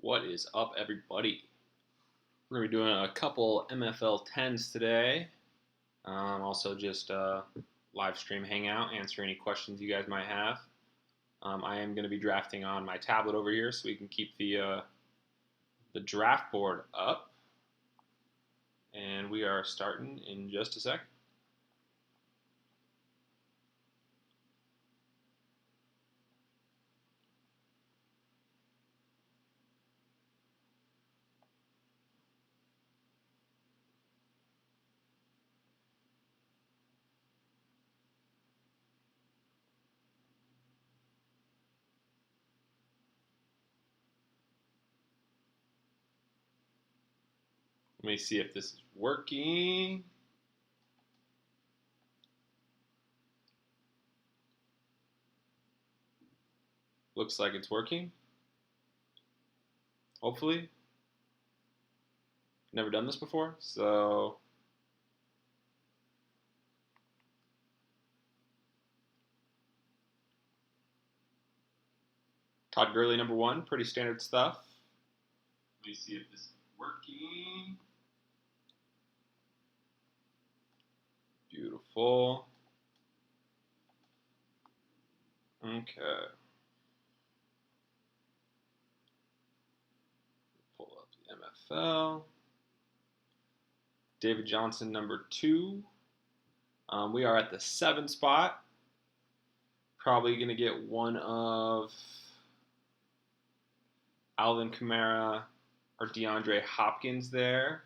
What is up, everybody? We're going to be doing a couple MFL 10s today. Also, just a live stream hangout, answer any questions you guys might have. I am going to be drafting on my tablet over here so we can keep the draft board up. And we are starting in just a second. Let me see if this is working. Looks like it's working. Hopefully. Never done this before, so Todd Gurley, number 1, pretty standard stuff. Let me see if this is working. Beautiful. Okay. Pull up the MFL. David Johnson, number 2. We are at the 7 spot. Probably going to get one of Alvin Kamara or DeAndre Hopkins there,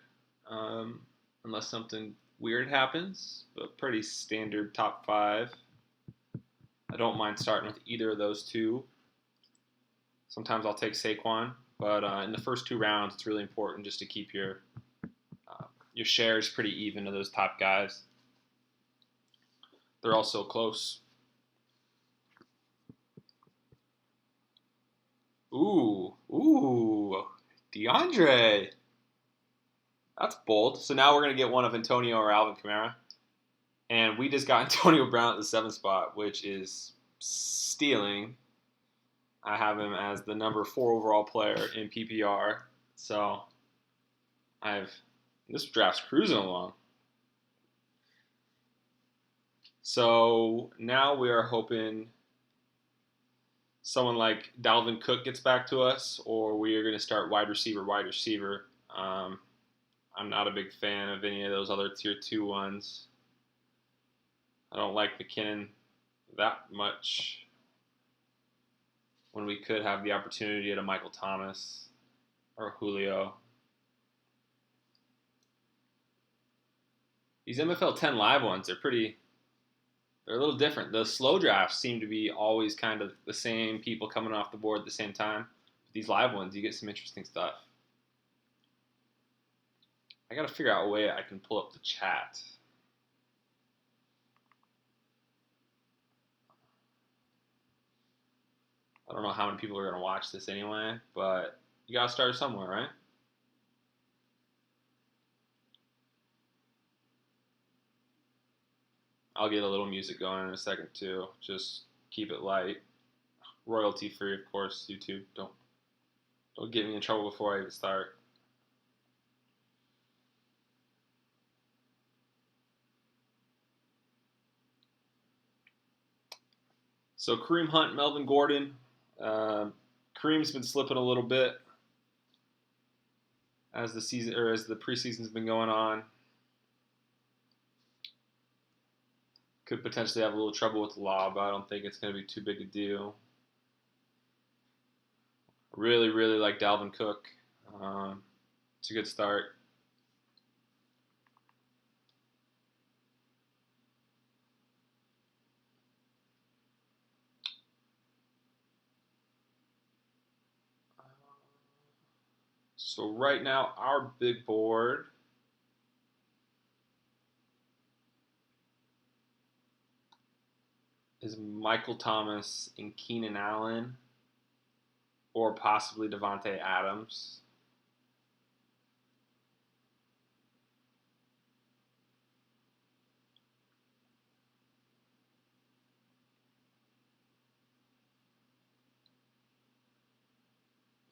unless something weird happens. But pretty standard top 5. I don't mind starting with either of those two. Sometimes I'll take Saquon, but in the first 2 rounds, it's really important just to keep your shares pretty even to those top guys. They're all so close. Ooh, DeAndre. That's bold. So now we're going to get one of Antonio or Alvin Kamara. And we just got Antonio Brown at the 7th spot, which is stealing. I have him as the number 4 overall player in PPR. So this draft's cruising along. So now we are hoping someone like Dalvin Cook gets back to us, or we are going to start wide receiver. I'm not a big fan of any of those other tier 2 ones. I don't like McKinnon that much when we could have the opportunity at a Michael Thomas or Julio. These MFL 10 live ones are they're a little different. The slow drafts seem to be always kind of the same people coming off the board at the same time. These live ones, you get some interesting stuff. I got to figure out a way I can pull up the chat. I don't know how many people are going to watch this anyway, but you got to start somewhere, right? I'll get a little music going in a second too. Just keep it light. Royalty free, of course, YouTube. Don't get me in trouble before I even start. So Kareem Hunt, Melvin Gordon. Kareem's been slipping a little bit as the preseason's been going on. Could potentially have a little trouble with the law, but I don't think it's going to be too big a deal. Really, really like Dalvin Cook. It's a good start. So right now, our big board is Michael Thomas and Keenan Allen, or possibly Devontae Adams.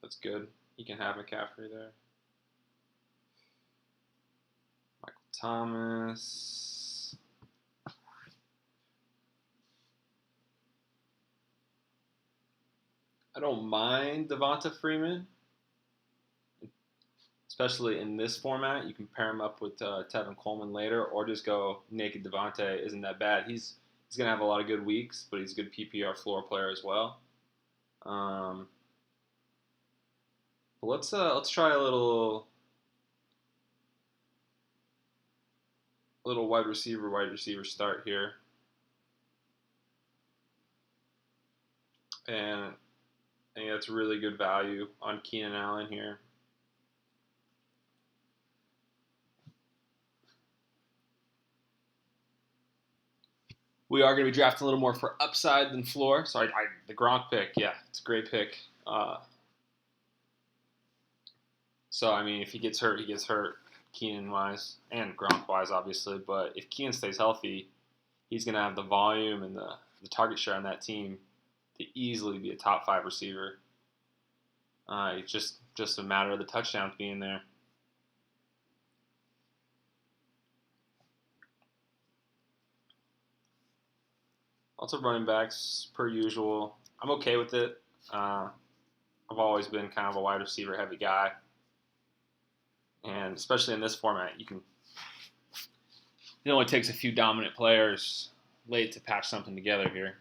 That's good. You can have McCaffrey there. Michael Thomas. I don't mind Devonta Freeman, especially in this format. You can pair him up with Tevin Coleman later, or just go naked Devonta. Isn't that bad? He's gonna have a lot of good weeks, but he's a good PPR floor player as well. But let's try a little wide receiver start here, and I think that's really good value on Keenan Allen here. We are going to be drafting a little more for upside than floor. So the Gronk pick, yeah, it's a great pick. So, I mean, if he gets hurt, he gets hurt, Keenan-wise, and Gronk-wise, obviously. But if Keenan stays healthy, he's going to have the volume and the target share on that team to easily be a top 5 receiver. It's just a matter of the touchdowns being there. Also, running backs, per usual. I'm okay with it. I've always been kind of a wide receiver heavy guy. And especially in this format, it only takes a few dominant players late to patch something together here.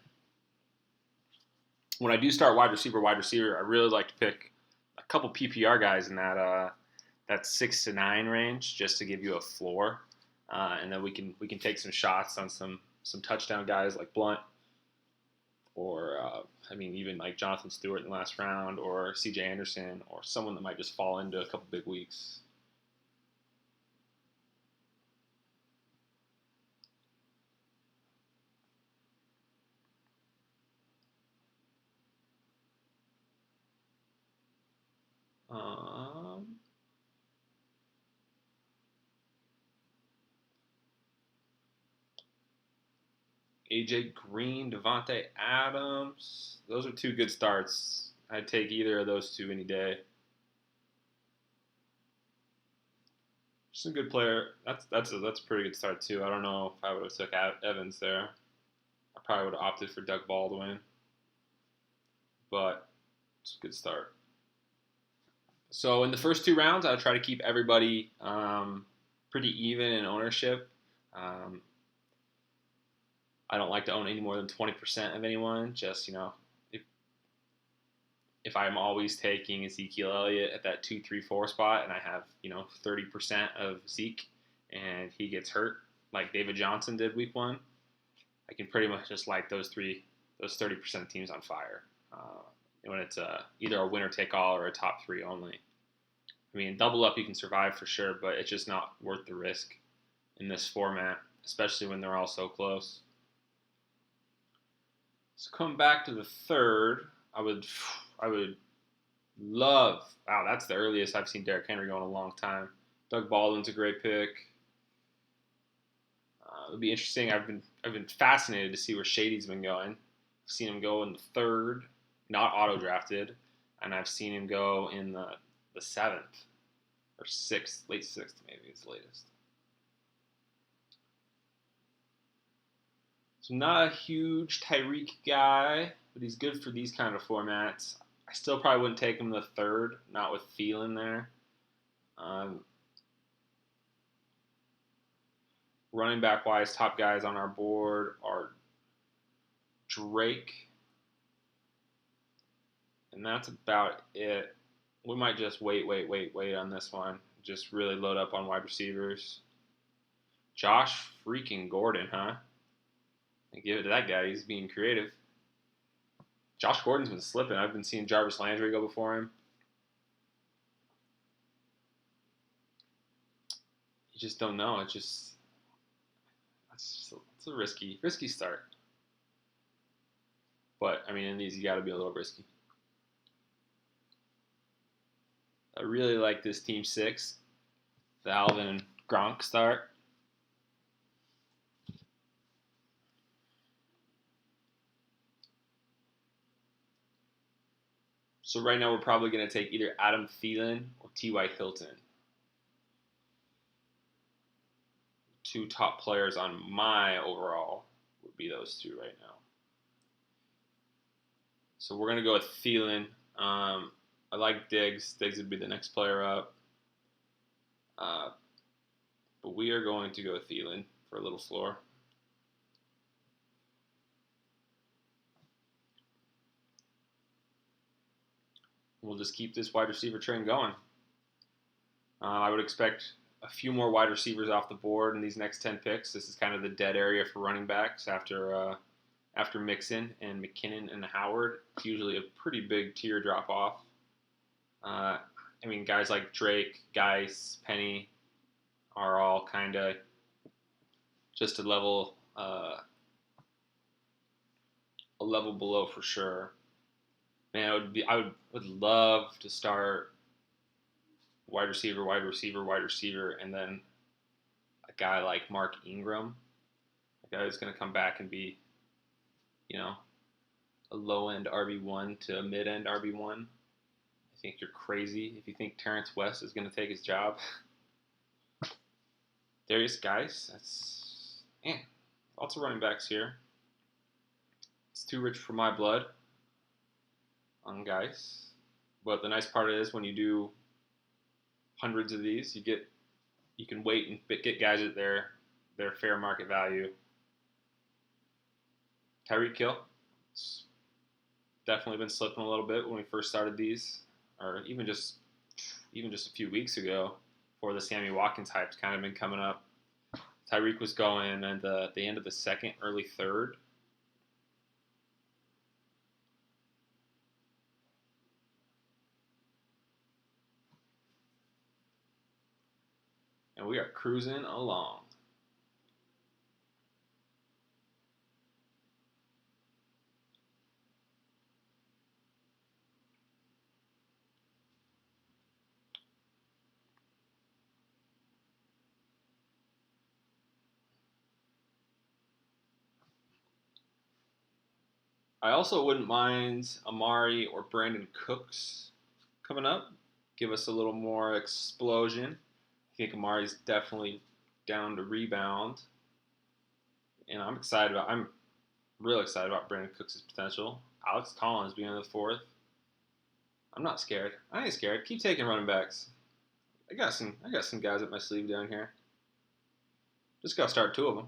When I do start wide receiver, I really like to pick a couple PPR guys in that 6 to 9 range just to give you a floor, and then we can take some shots on some touchdown guys like Blunt, or even like Jonathan Stewart in the last round, or C.J. Anderson, or someone that might just fall into a couple big weeks. AJ Green, Devontae Adams. Those are 2 good starts. I'd take either of those 2 any day. Just a good player. That's a pretty good start too. I don't know if I would have took Evans there. I probably would have opted for Doug Baldwin, but it's a good start. So in the first 2 rounds, I'll try to keep everybody pretty even in ownership. I don't like to own any more than 20% of anyone. Just, if I'm always taking Ezekiel Elliott at that 2, 3, 4 spot, and I have 30% of Zeke, and he gets hurt like David Johnson did week 1, I can pretty much just light those 30% teams on fire when it's either a winner take all or a top 3 only. I mean, double up you can survive for sure, but it's just not worth the risk in this format, especially when they're all so close. So come back to the third, I would love. Wow, that's the earliest I've seen Derrick Henry go in a long time. Doug Baldwin's a great pick. It'll be interesting. I've been fascinated to see where Shady's been going. I've seen him go in the 3rd, not auto drafted, and I've seen him go in the 7th or 6th, late 6th maybe is the latest. So not a huge Tyreek guy, but he's good for these kind of formats. I still probably wouldn't take him in the 3rd, not with Thielen there. Running back wise, top guys on our board are Drake, and that's about it. We might just wait on this one. Just really load up on wide receivers. Josh freaking Gordon, huh? I give it to that guy. He's being creative. Josh Gordon's been slipping. I've been seeing Jarvis Landry go before him. You just don't know. It's a risky start. But, I mean, in these, you got to be a little risky. I really like this Team 6, the Alvin and Gronk start. So right now we're probably going to take either Adam Thielen or T.Y. Hilton. Two top players on my overall would be those two right now. So we're going to go with Thielen. I like Diggs. Diggs would be the next player up. But we are going to go with Thielen for a little floor. We'll just keep this wide receiver train going. I would expect a few more wide receivers off the board in these next 10 picks. This is kind of the dead area for running backs after Mixon and McKinnon and Howard. It's usually a pretty big tier drop off. Guys like Drake, Geis, Penny are all kind of just a level below for sure. Man, I would love to start wide receiver, and then a guy like Mark Ingram, a guy who's going to come back and be, a low-end RB1 to a mid-end RB1. I think you're crazy if you think Terrence West is going to take his job. Darius Geis, lots of running backs here. It's too rich for my blood on Geis. But the nice part is when you do hundreds of these, you can wait and get guys at their fair market value. Tyreek Hill, it's definitely been slipping a little bit when we first started these, or even just a few weeks ago, before the Sammy Watkins hype's kind of been coming up. Tyreek was going at the end of the second, early third. And we are cruising along. I also wouldn't mind Amari or Brandon Cooks coming up. Give us a little more explosion. I think Amari's definitely down to rebound. And I'm real excited about Brandon Cooks' potential. Alex Collins being in the fourth. I'm not scared. I ain't scared. Keep taking running backs. I got some guys up my sleeve down here. Just got to start two of them.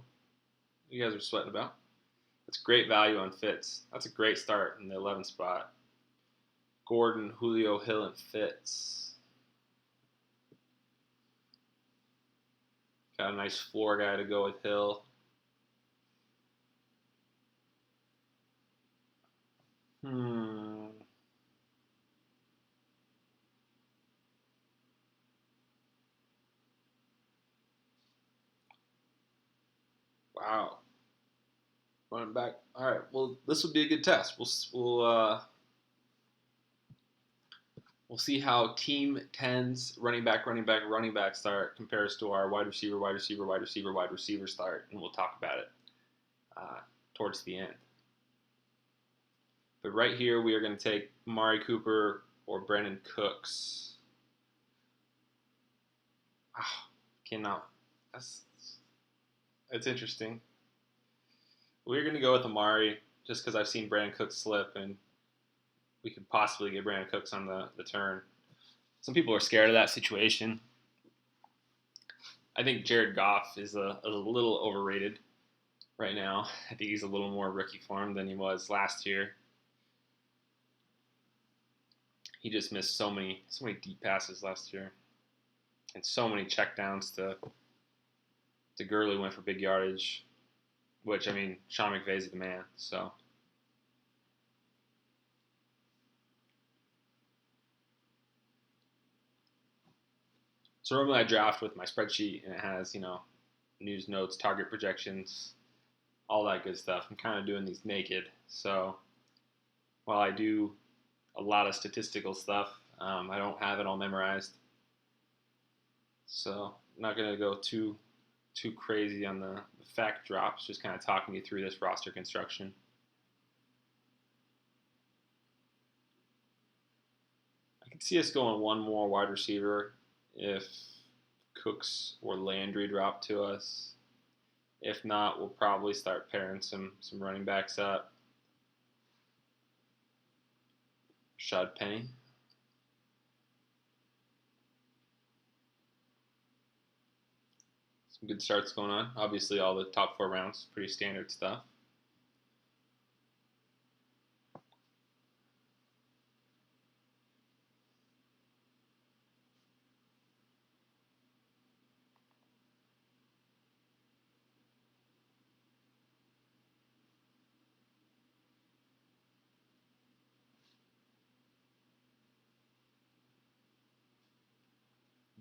You guys are sweating about. That's great value on Fitz. That's a great start in the 11th spot. Gordon, Julio, Hill, and Fitz. Got a nice floor guy to go with Hill. Wow. Running back. All right. Well, this will be a good test. We'll see how Team 10's running back start compares to our wide receiver start, and we'll talk about it towards the end. But right here, we are going to take Amari Cooper or Brandon Cooks. Cannot. It's interesting. We're going to go with Amari just because I've seen Brandon Cooks slip, and we could possibly get Brandon Cooks on the turn. Some people are scared of that situation. I think Jared Goff is a little overrated right now. I think he's a little more rookie form than he was last year. He just missed so many deep passes last year, and so many checkdowns to Gurley went for big yardage, which, Sean McVay's the man, so. So normally I draft with my spreadsheet, and it has, news notes, target projections, all that good stuff. I'm kind of doing these naked, so while I do a lot of statistical stuff, I don't have it all memorized. So I'm not going to go too crazy on the fact drops, just kind of talking you through this roster construction. See us going one more wide receiver if Cooks or Landry drop to us. If not, we'll probably start pairing some running backs up. Rashad Penny. Some good starts going on. Obviously, all the top 4 rounds, pretty standard stuff.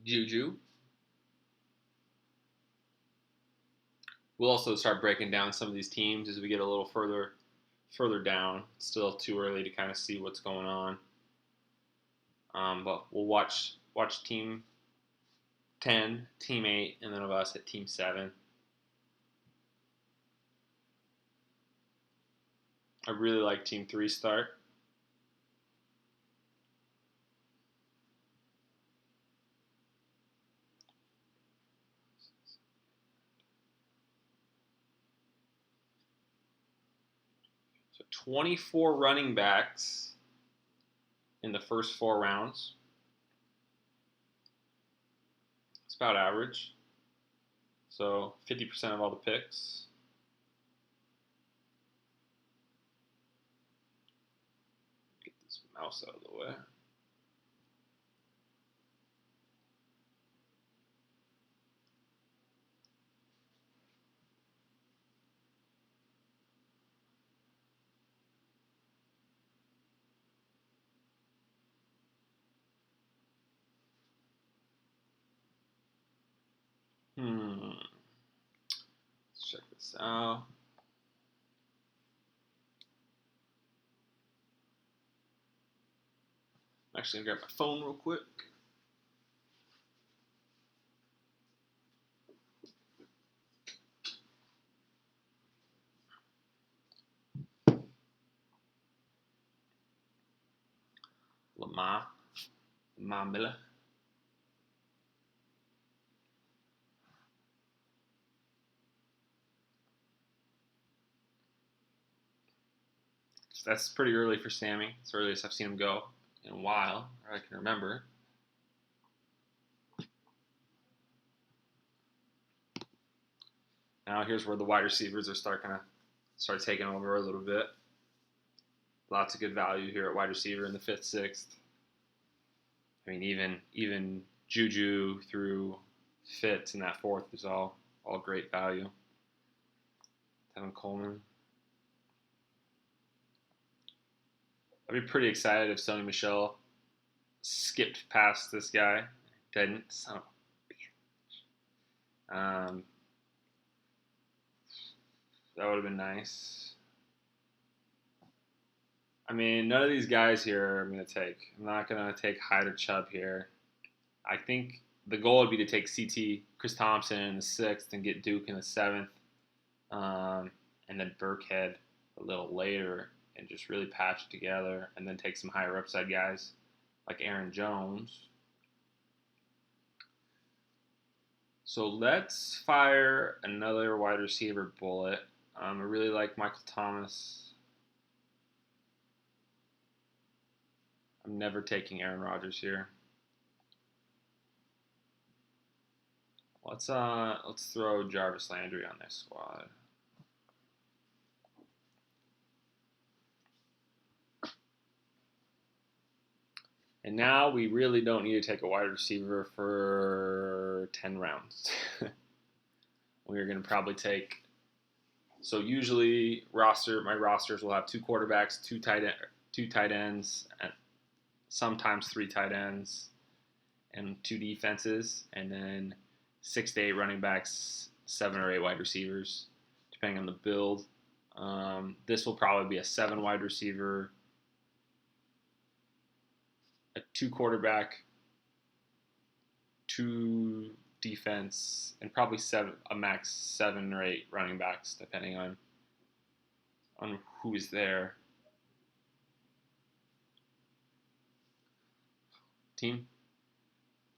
Juju. We'll also start breaking down some of these teams as we get a little further down. It's still too early to kind of see what's going on. But we'll watch team 10, team 8, and then of us at team 7. I really like team 3 start. So 24 running backs in the first 4 rounds. It's about average. So 50% of all the picks. Get this mouse out of the way. Let's check this out. I'm actually gonna grab my phone real quick. Lamar Miller. So that's pretty early for Sammy. It's the earliest I've seen him go in a while, or I can remember. Now here's where the wide receivers are start taking over a little bit. Lots of good value here at wide receiver in the 5th, 6th. I mean, even Juju through Fitz in that 4th is all great value. Tevin Coleman. I'd be pretty excited if Sony Michel skipped past this guy. Didn't. Son of a bitch. That would have been nice. I mean, none of these guys here I'm going to take. I'm not going to take Hyde or Chubb here. I think the goal would be to take CT Chris Thompson in the 6th and get Duke in the 7th. And then Burkhead a little later and just really patch together and then take some higher upside guys like Aaron Jones. So let's fire another wide receiver bullet. I really like Michael Thomas. I'm never taking Aaron Rodgers here. Let's throw Jarvis Landry on this squad. And now we really don't need to take a wide receiver for 10 rounds. We're going to probably take. So usually my rosters will have 2 quarterbacks, 2 tight ends, and sometimes 3 tight ends, and 2 defenses, and then 6 to 8 running backs, 7 or 8 wide receivers, depending on the build. This will probably be a 7 wide receiver, a 2 quarterback, 2 defense, and probably a max 7 or 8 running backs, depending on who is there. Team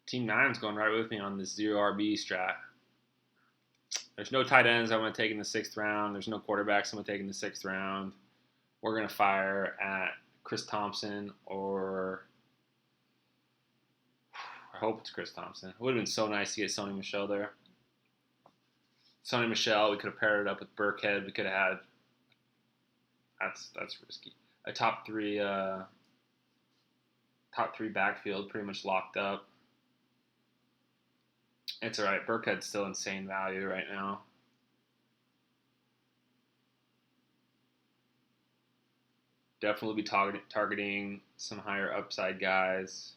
Team Nine's going right with me on this zero RB strat. There's no tight ends I want to take in the 6th round. There's no quarterbacks I'm going to take in the 6th round. We're going to fire at Chris Thompson, or I hope it's Chris Thompson. It would have been so nice to get Sony Michel there. Sony Michel, we could have paired it up with Burkhead. We could have had that's risky. A top three backfield pretty much locked up. It's all right. Burkhead's still insane value right now. Definitely be targeting some higher upside guys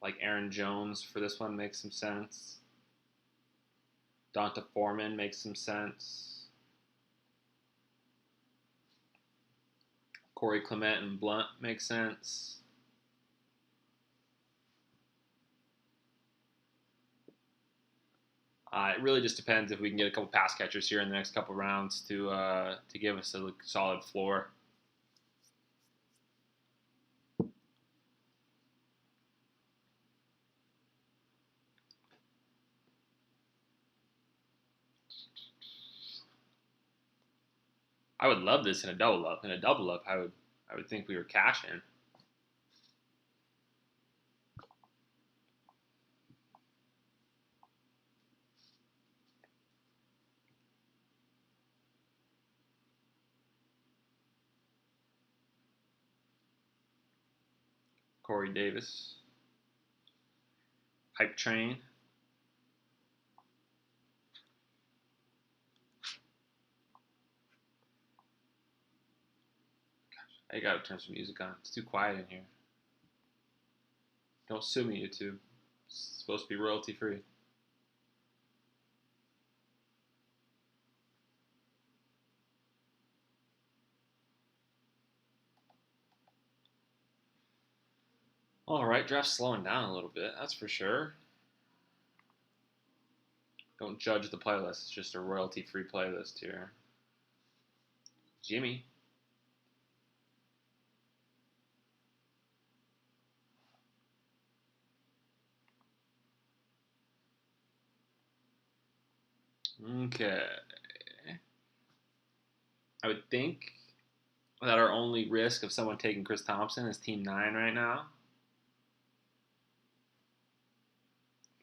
like Aaron Jones for this one makes some sense. Donta Foreman makes some sense. Corey Clement and Blunt makes sense. It really just depends if we can get a couple pass catchers here in the next couple rounds to give us a solid floor. I would love this in a double up. In a double up, I would think we were cashing. Corey Davis. Hype train. I gotta turn some music on. It's too quiet in here. Don't sue me, YouTube. It's supposed to be royalty free. Alright, draft's slowing down a little bit, that's for sure. Don't judge the playlist, it's just a royalty free playlist here. Jimmy. Okay. I would think that our only risk of someone taking Chris Thompson is Team 9 right now.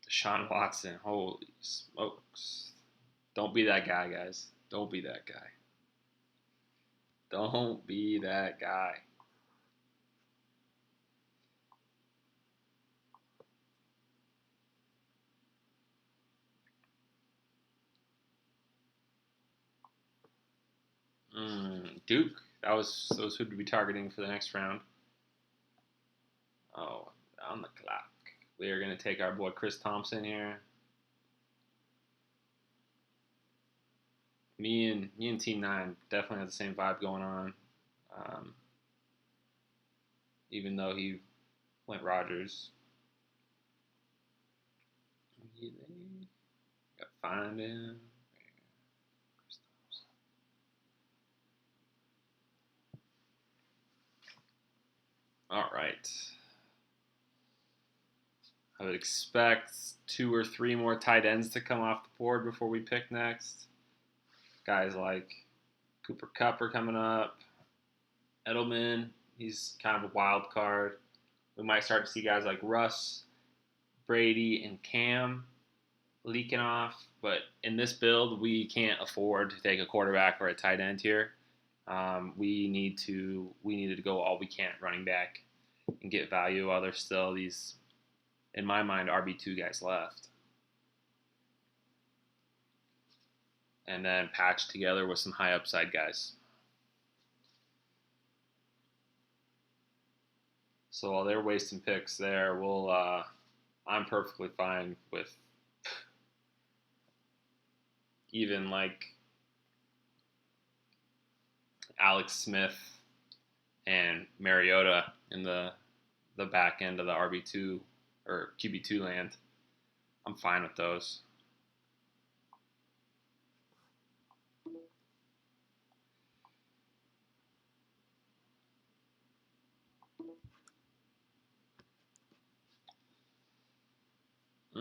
Deshaun Watson. Holy smokes. Don't be that guy, guys. Don't be that guy. Don't be that guy. Duke. Those who'd be targeting for the next round. Oh, on the clock. We are going to take our boy Chris Thompson here. Me and Team 9 definitely have the same vibe going on. Even though he went Rodgers. Got to find him. All right. I would expect 2 or 3 more tight ends to come off the board before we pick next. Guys like Cooper Kupp are coming up. Edelman, he's kind of a wild card. We might start to see guys like Russ, Brady, and Cam leaking off. But in this build, we can't afford to take a quarterback or a tight end here. We needed to go all we can at running back and get value while there's still these, in my mind, RB2 guys left. And then patch together with some high upside guys. So while they're wasting picks there, I'm perfectly fine with even like Alex Smith and Mariota in the back end of the RB2 or QB2 land. I'm fine with those.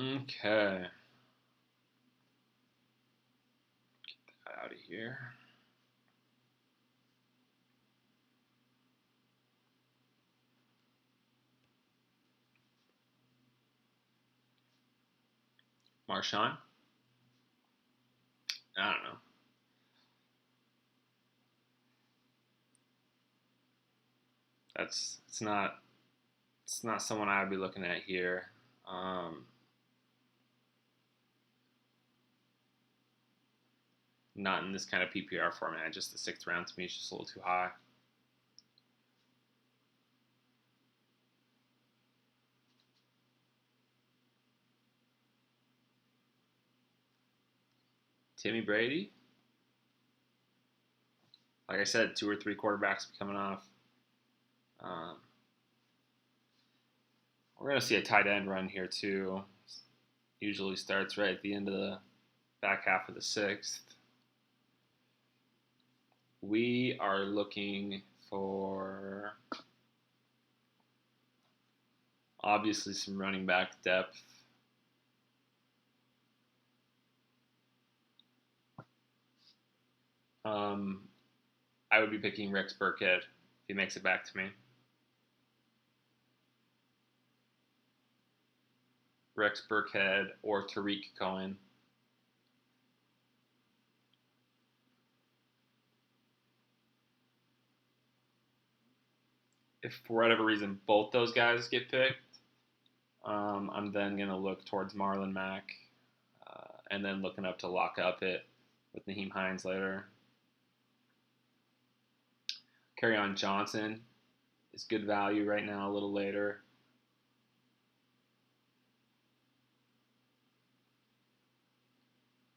Okay. Get that out of here. Marshawn? I don't know. It's not someone I would be looking at here. Um, Not in this kind of PPR format. Just the sixth round to me is just a little too high. Timmy Brady? Like I said, 2 or 3 quarterbacks coming off. Um, we're going to see a tight end run here, too. Usually starts right at the end of the back half of the sixth. We are looking for obviously some running back depth. I would be picking Rex Burkhead if he makes it back to me. Rex Burkhead or Tariq Cohen. If for whatever reason both those guys get picked, I'm then going to look towards Marlon Mack and then looking up to lock up it with Nyheim Hines later. Kerryon Johnson is good value right now a little later.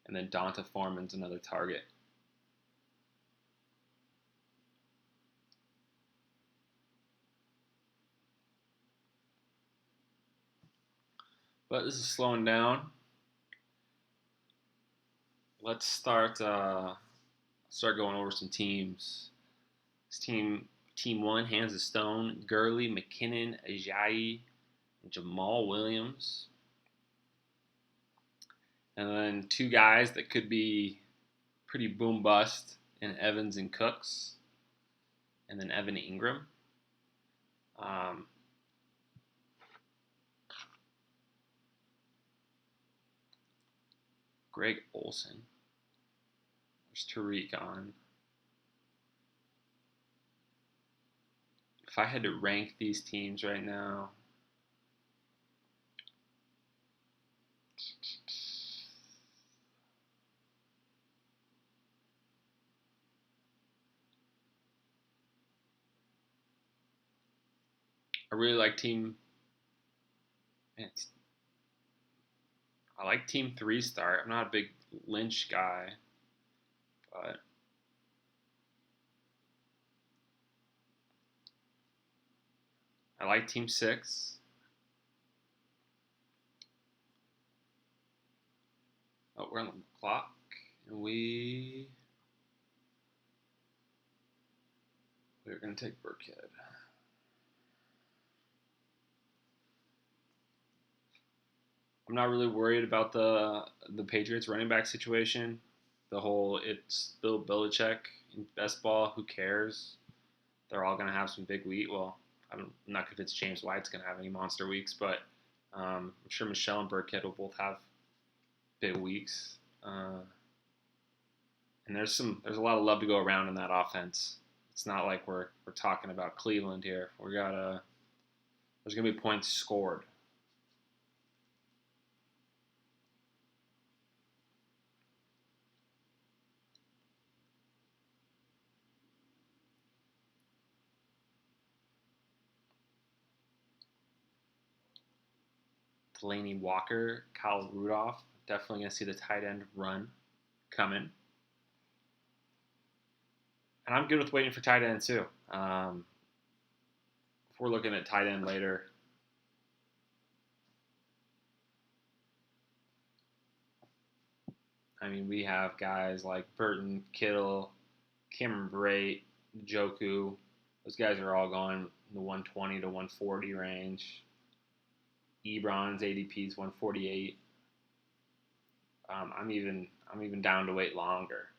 And then Donta Foreman's another target. But this is slowing down. Let's start going over some teams. This team 1, hands of stone, Gurley, McKinnon, Ajayi, and Jamal Williams. And then 2 guys that could be pretty boom bust in Evans and Cooks. And then Evan Ingram. Greg Olsen. There's Tariq on. If I had to rank these teams right now, I really like team. I like team 3 start. I'm not a big Lynch guy, but I like team 6. Oh, we're on the clock, and we're gonna take Burkhead. I'm not really worried about the Patriots running back situation. The whole it's Bill Belichick in best ball. Who cares? They're all gonna have some big week. Well, I'm not convinced James White's gonna have any monster weeks, but I'm sure Michelle and Burkhead will both have big weeks. And there's a lot of love to go around in that offense. It's not like we're talking about Cleveland here. There's gonna be points scored. Delaney Walker, Kyle Rudolph. Definitely going to see the tight end run coming. And I'm good with waiting for tight end too. If we're looking at tight end later, I mean, we have guys like Burton, Kittle, Cameron Brate, Njoku. Those guys are all going in the 120 to 140 range. Ebron's ADP is 148. I'm even down to wait longer.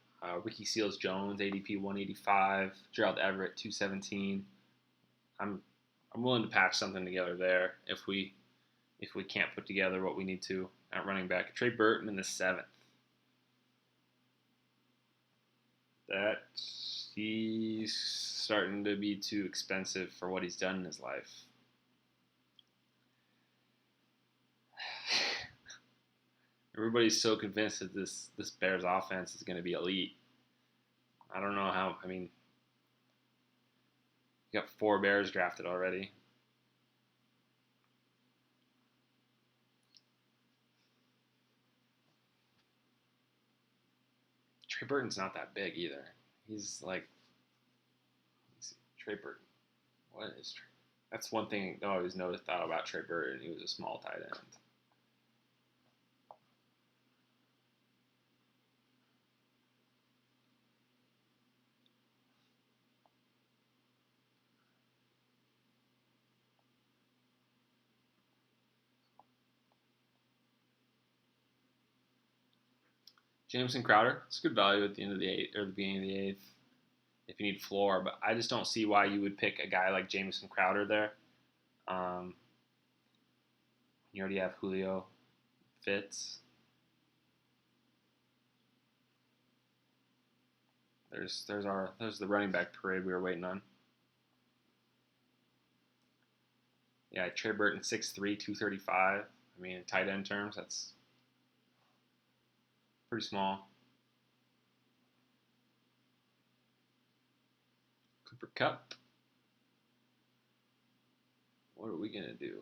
Ricky Seals Jones ADP 185. Gerald Everett 217. I'm willing to patch something together there if we can't put together what we need to at running back. Trey Burton in the 7th. That he's starting to be too expensive for what he's done in his life. Everybody's so convinced that this Bears offense is going to be elite. I don't know how. I mean, you got 4 Bears drafted already. Trey Burton's not that big either. He's like, let's see, Trey Burton. What is Trey? That's one thing I always thought about Trey Burton. He was a small tight end. Jameson Crowder, it's good value at the end of the 8th or the beginning of the 8th if you need floor, but I just don't see why you would pick a guy like Jameson Crowder there. You already have Julio, Fitz. There's the running back parade we were waiting on. Yeah, Trey Burton 6'3", 235. I mean, in tight end terms, that's pretty small. Cooper Kupp. What are we going to do?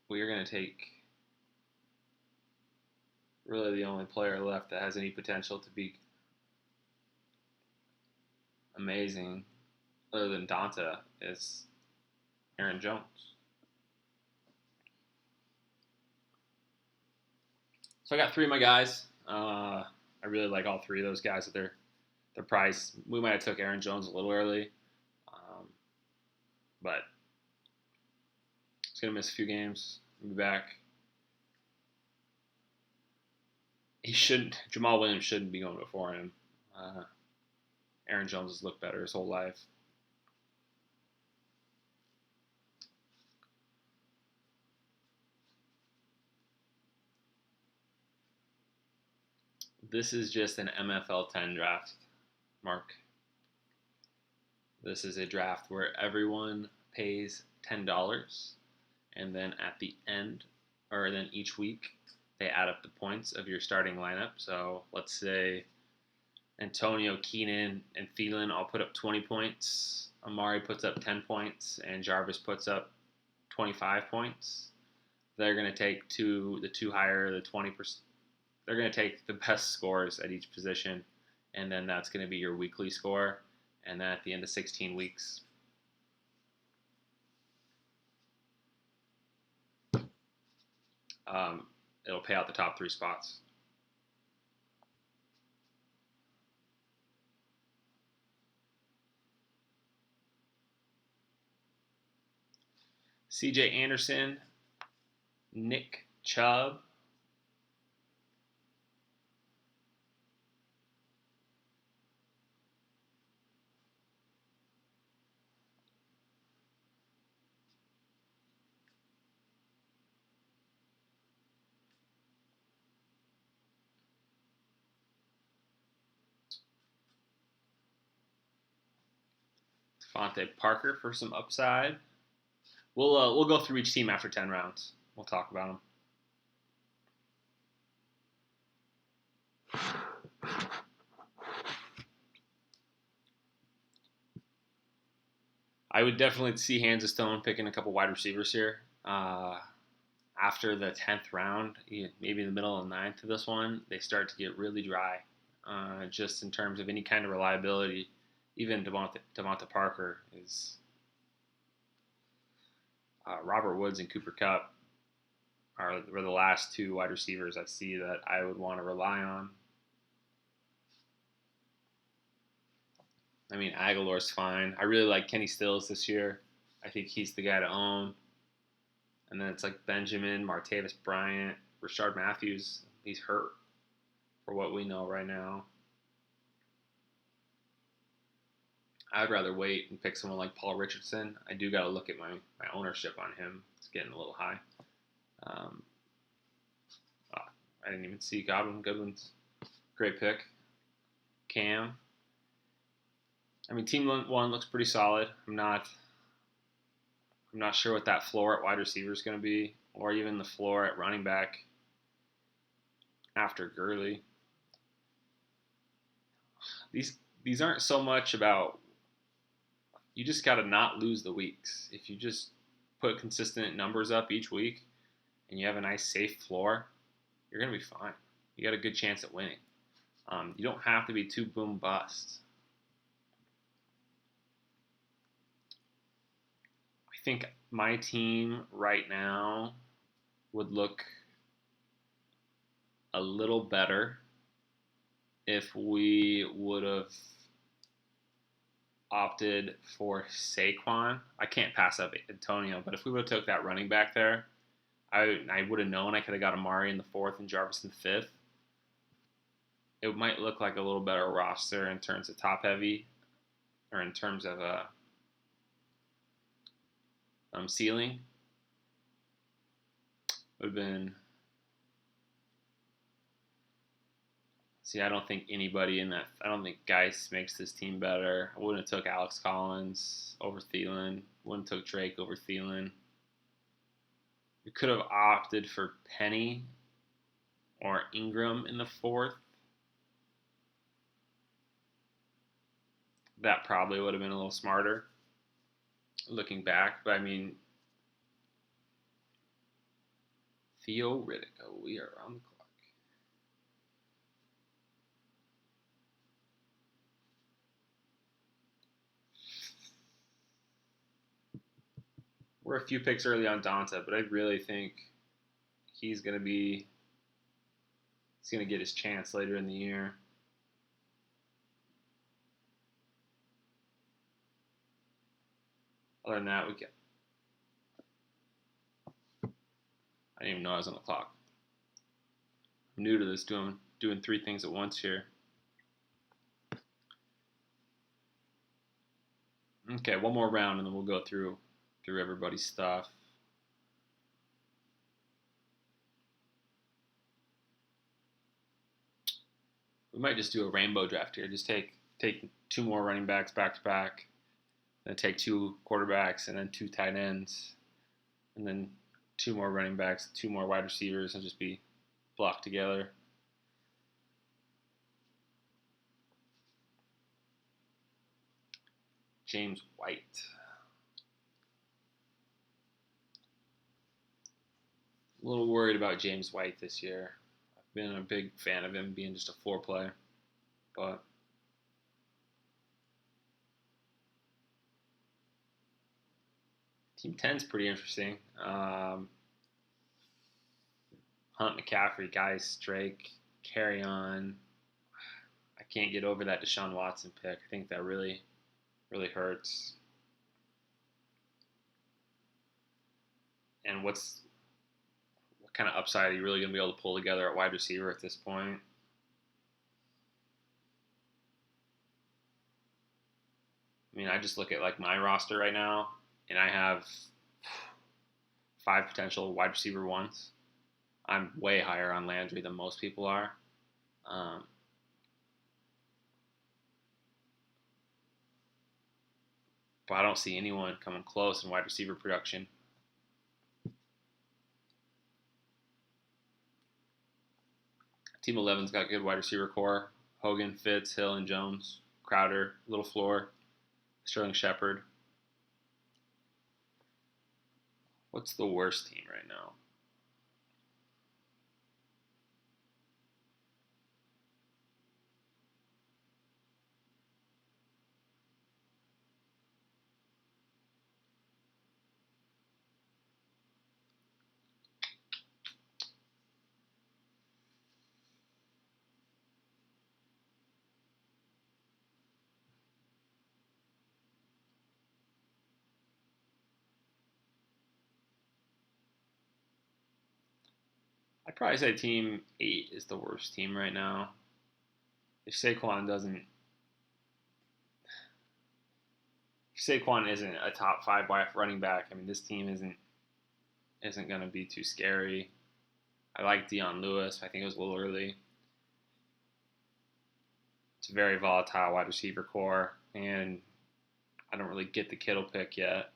We are going to take really the only player left that has any potential to be amazing other than Donta is Aaron Jones. So I got 3 of my guys. I really like all 3 of those guys at their price. We might have took Aaron Jones a little early, but he's going to miss a few games. He'll be back. Jamal Williams shouldn't be going before him. Aaron Jones has looked better his whole life. This is just an MFL 10 draft, Mark. This is a draft where everyone pays $10, and then at the end, or then each week, they add up the points of your starting lineup. So let's say Antonio, Keenan, and Thielen all put up 20 points. Amari puts up 10 points, and Jarvis puts up 25 points. They're going to take the two higher, the 20%. They're going to take the best scores at each position, and then that's going to be your weekly score. And then at the end of 16 weeks, it'll pay out the top 3 spots. CJ Anderson, Nick Chubb, Devontae Parker for some upside. We'll go through each team after 10 rounds. We'll talk about them. I would definitely see Hands of Stone picking a couple wide receivers here. After the 10th round, maybe in the middle of the 9th of this one, they start to get really dry. Just in terms of any kind of reliability, even Devonta Parker is. Robert Woods and Cooper Kupp were the last 2 wide receivers I see that I would want to rely on. I mean, Aguilar's fine. I really like Kenny Stills this year. I think he's the guy to own. And then it's like Benjamin, Martavis Bryant, Rashard Matthews. He's hurt for what we know right now. I'd rather wait and pick someone like Paul Richardson. I do got to look at my ownership on him. It's getting a little high. Um, I didn't even see Godwin. Goodwin's great pick. Cam. I mean, team one looks pretty solid. I'm not sure what that floor at wide receiver is going to be, or even the floor at running back after Gurley. These aren't so much about, you just got to not lose the weeks. If you just put consistent numbers up each week and you have a nice safe floor, you're going to be fine. You got a good chance at winning. You don't have to be too boom bust. I think my team right now would look a little better if we would have opted for Saquon. I can't pass up Antonio, but if we would have took that running back there, I would have known I could have got Amari in the 4th and Jarvis in the 5th. It might look like a little better roster in terms of top heavy, or in terms of ceiling. Would have been. See, I don't think anybody in that. I don't think Geis makes this team better. I wouldn't have took Alex Collins over Thielen. Wouldn't have took Drake over Thielen. We could have opted for Penny or Ingram in the 4th. That probably would have been a little smarter looking back. But I mean, Theo Riddick, we are on the clock. We're a few picks early on Donta, but I really think he's going to get his chance later in the year. Other than that, I didn't even know I was on the clock. I'm new to this, doing 3 things at once here. Okay, one more round and then we'll go through everybody's stuff. We might just do a rainbow draft here. Just take 2 more running backs back to back, then take 2 quarterbacks and then 2 tight ends, and then 2 more running backs, 2 more wide receivers, and just be blocked together. James White. A little worried about James White this year. I've been a big fan of him being just a floor play, but Team 10 is pretty interesting. Hunt, McCaffrey, Geis, Drake, carry on. I can't get over that Deshaun Watson pick. I think that really, really hurts. And what kind of upside are you really going to be able to pull together at wide receiver at this point? I mean, I just look at like my roster right now, and I have 5 potential wide receiver ones. I'm way higher on Landry than most people are. But I don't see anyone coming close in wide receiver production. Team 11's got a good wide receiver core. Hogan, Fitz, Hill, and Jones. Crowder, little floor. Sterling Shepard. What's the worst team right now? I'd probably say team 8 is the worst team right now. If Saquon doesn't, if Saquon isn't a top 5 running back, I mean this team isn't going to be too scary. I like Dion Lewis. I think it was a little early. It's a very volatile wide receiver core, and I don't really get the Kittle pick yet.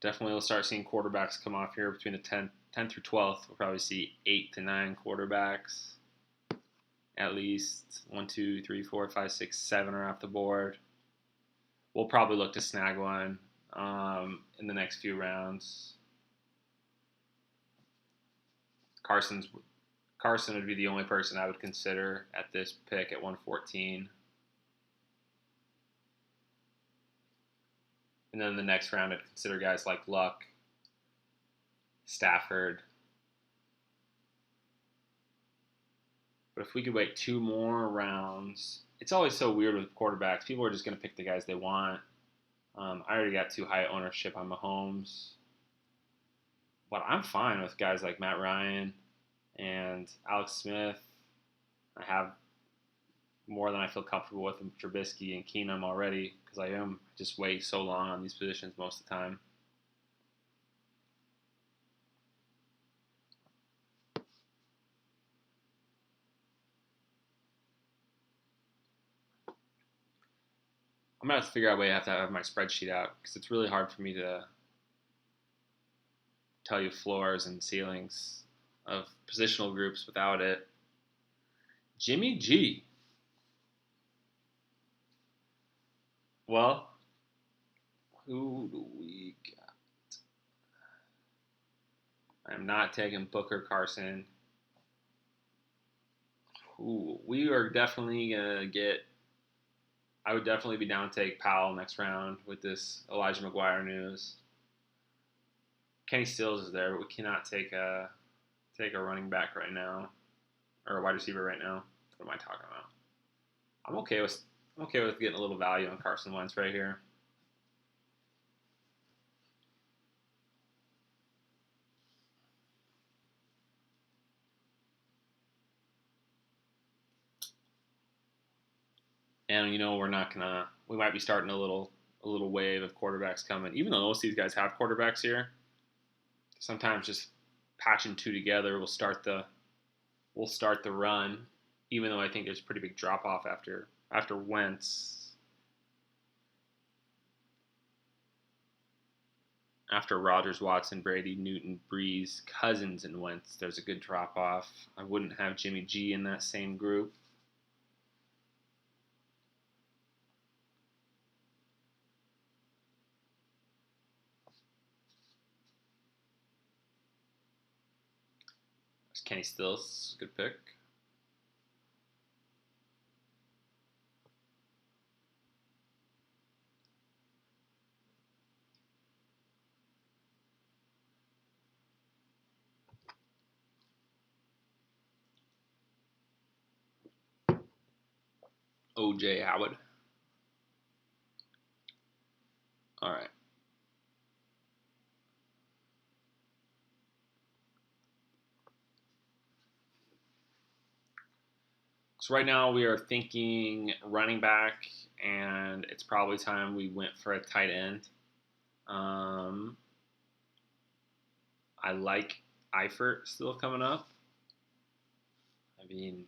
Definitely we'll start seeing quarterbacks come off here between the 10th through 12th. We'll probably see 8 to 9 quarterbacks. At least 1, 2, 3, 4, 5, 6, 7 are off the board. We'll probably look to snag one in the next few rounds. Carson would be the only person I would consider at this pick at 114. And then in the next round, I'd consider guys like Luck, Stafford. But if we could wait 2 more rounds, it's always so weird with quarterbacks. People are just going to pick the guys they want. I already got too high ownership on Mahomes. But I'm fine with guys like Matt Ryan and Alex Smith. I have more than I feel comfortable with him, Trubisky and Keenum already, because I am just way so long on these positions most of the time. I'm going to have to figure out a way I have to have my spreadsheet out, because it's really hard for me to tell you floors and ceilings of positional groups without it. Jimmy G. Well, who do we got? I'm not taking Booker Carson. Ooh, we are definitely going to get. I would definitely be down to take Powell next round with this Elijah McGuire news. Kenny Stills is there, but we cannot take a running back right now or a wide receiver right now. What am I talking about? I'm okay with getting a little value on Carson Wentz right here. And we might be starting a little wave of quarterbacks coming. Even though most of these guys have quarterbacks here, sometimes just patching 2 together will start the run. Even though I think there's a pretty big drop off after Wentz. After Rodgers, Watson, Brady, Newton, Breeze, Cousins, and Wentz, there's a good drop off. I wouldn't have Jimmy G in that same group. Kenny Stills, good pick. O.J. Howard. All right. So right now we are thinking running back, and it's probably time we went for a tight end. I like Eifert still coming up. I mean,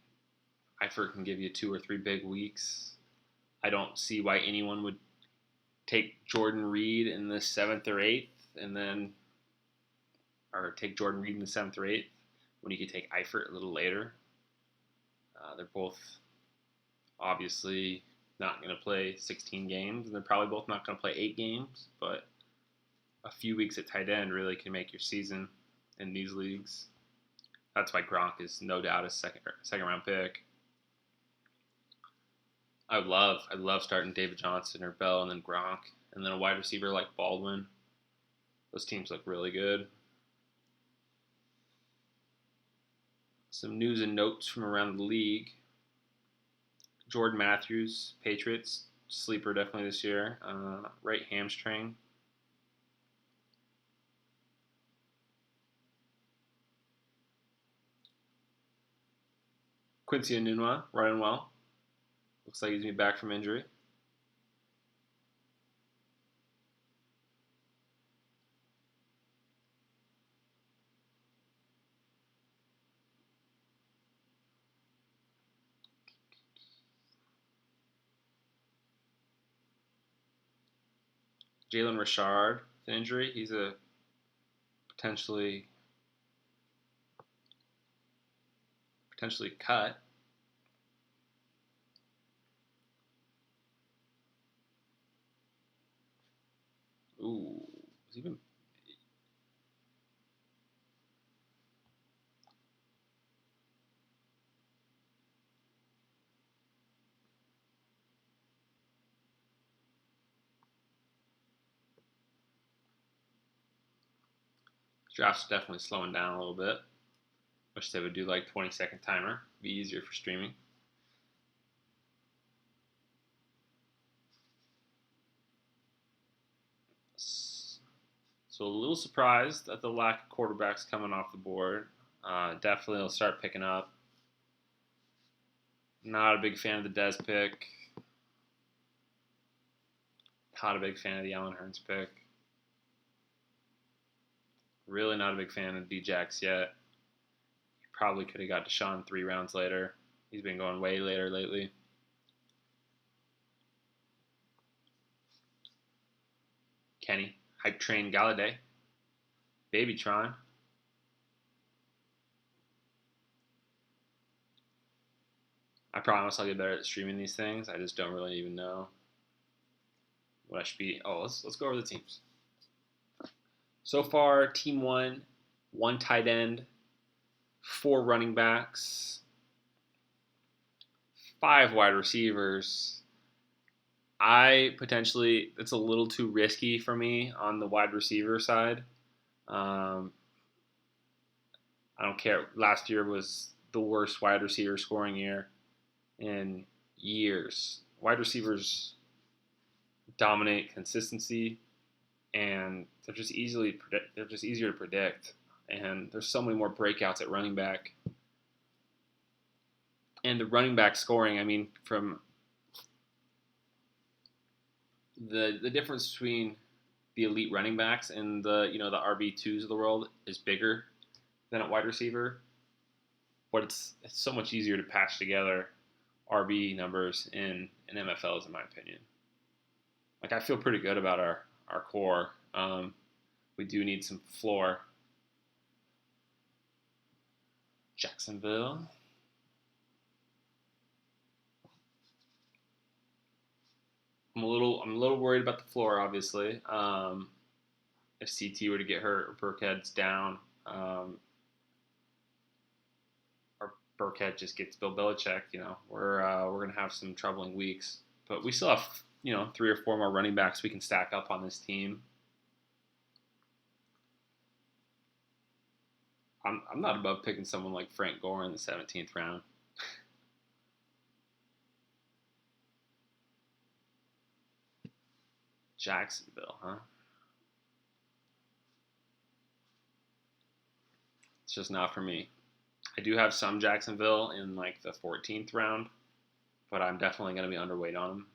Eifert can give you 2 or 3 big weeks. I don't see why anyone would take Jordan Reed in the 7th or 8th, or take Jordan Reed in the 7th or 8th when you could take Eifert a little later. They're both obviously not going to play 16 games, and they're probably both not going to play 8 games, but a few weeks at tight end really can make your season in these leagues. That's why Gronk is no doubt a second round pick. I'd love starting David Johnson or Bell and then Gronk, and then a wide receiver like Baldwin. Those teams look really good. Some news and notes from around the league. Jordan Matthews, Patriots, sleeper definitely this year. Right hamstring. Quincy Enunwa running well. Looks like he's going to be back from injury. Jalen Richard with an injury. He's a potentially cut. Ooh, is he even? Draft's definitely slowing down a little bit. Wish they would do like 20-second timer. Be easier for streaming. So a little surprised at the lack of quarterbacks coming off the board. Definitely will start picking up. Not a big fan of the Dez pick. Not a big fan of the Allen Hurns pick. Really not a big fan of Djax yet. Probably could have got Deshaun 3 rounds later. He's been going way later lately. Kenny, Hype Train Galladay, Babytron. I promise I'll get better at streaming these things. I just don't really even know what I should be. Oh, let's go over the teams. So far, team one tight end, 4 running backs, 5 wide receivers. It's a little too risky for me on the wide receiver side. I don't care. Last year was the worst wide receiver scoring year in years. Wide receivers dominate consistency, and they're just easier to predict. And there's so many more breakouts at running back. And the running back scoring, I mean, from the difference between the elite running backs and the RB2s of the world is bigger than at wide receiver, but it's so much easier to patch together RB numbers in MFLs, in my opinion. Like, I feel pretty good about our core. We do need some floor. Jacksonville. I'm a little worried about the floor, obviously. If CT were to get hurt or Burkhead's down, or Burkhead just gets Bill Belichick, we're gonna have some troubling weeks. But we still have 3 or 4 more running backs we can stack up on this team. I'm not above picking someone like Frank Gore in the 17th round. Jacksonville, huh? It's just not for me. I do have some Jacksonville in like the 14th round, but I'm definitely going to be underweight on them.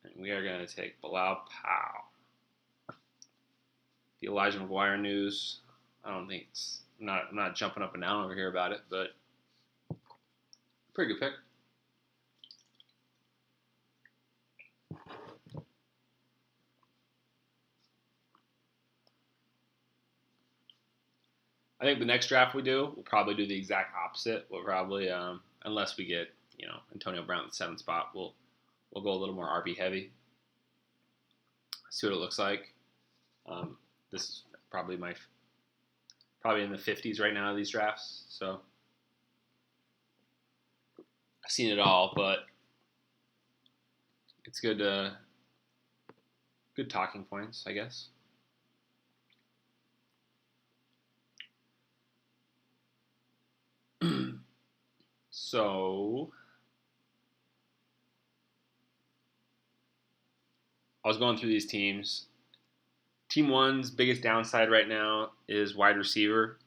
And we are going to take Bilal Powell. The Elijah McGuire news. I don't think I'm not jumping up and down over here about it, but pretty good pick. I think the next draft we do, we'll probably do the exact opposite. We'll probably, unless we get Antonio Brown at the 7th spot, we'll go a little more RB heavy. See what it looks like. This is probably in the 50s right now, these drafts. So I've seen it all, but it's good talking points, I guess. So I was going through these teams. Team One's biggest downside right now is wide receiver.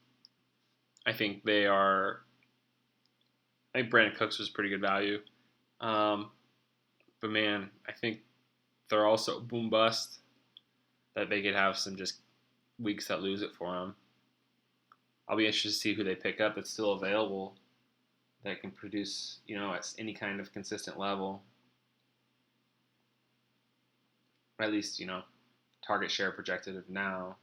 I think they are. I think Brandon Cooks was pretty good value. Um, but man, I think they're also boom bust that they could have some just weeks that lose it for them. I'll be interested to see who they pick up that's still available that can produce, at any kind of consistent level. Or at least, target share projected of now.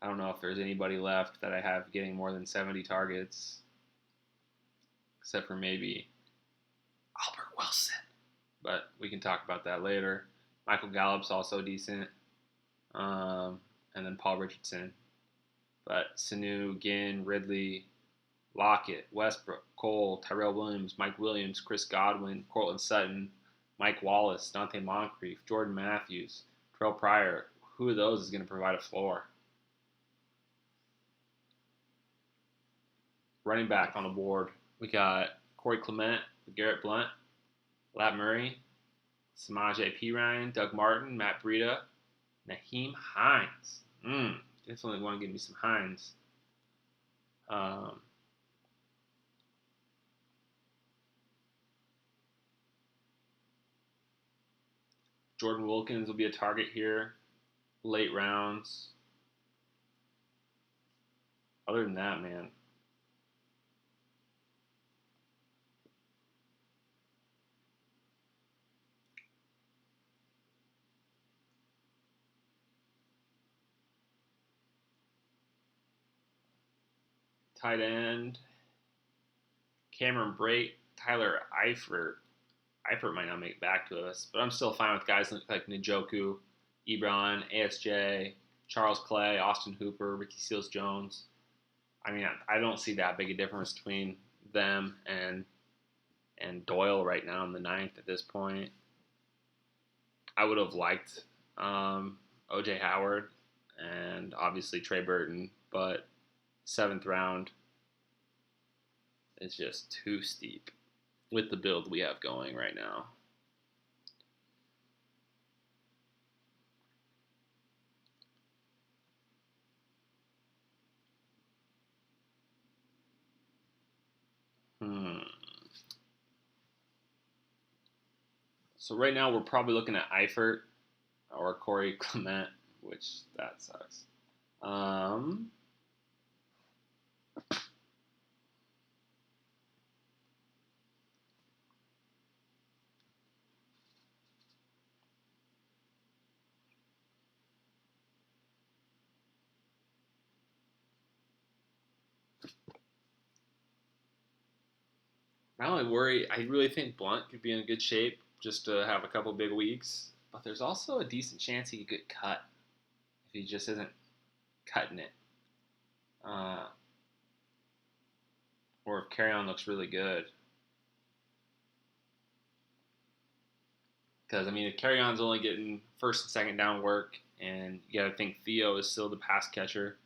I don't know if there's anybody left that I have getting more than 70 targets, except for maybe Albert Wilson. But we can talk about that later. Michael Gallup's also decent. And then Paul Richardson. But Sanu, Ginn, Ridley, Lockett, Westbrook, Cole, Tyrell Williams, Mike Williams, Chris Godwin, Cortland Sutton, Mike Wallace, Dante Moncrief, Jordan Matthews, Terrell Pryor. Who of those is going to provide a floor? Running back on the board, we got Corey Clement, Garrett Blunt, Lat Murray, Samaje Perine, Doug Martin, Matt Breida, Nyheim Hines. Definitely want to give me some Hines. Jordan Wilkins will be a target here. Late rounds. Other than that, man. Tight end. Cameron Brate, Tyler Eifert. Eifert might not make it back to us, but I'm still fine with guys like Njoku, Ebron, ASJ, Charles Clay, Austin Hooper, Ricky Seals-Jones. I mean, I don't see that big a difference between them and Doyle right now in the 9th at this point. I would have liked O.J. Howard and obviously Trey Burton, but 7th round is just too steep with the build we have going right now. So right now we're probably looking at Eifert or Corey Clement, which that sucks. My only worry, I really think Blunt could be in good shape just to have a couple big weeks, but there's also a decent chance he could get cut if he just isn't cutting it. Or if Carry On looks really good. Because, I mean, if Carry On's only getting first and second down work, and you got to think Theo is still the pass catcher,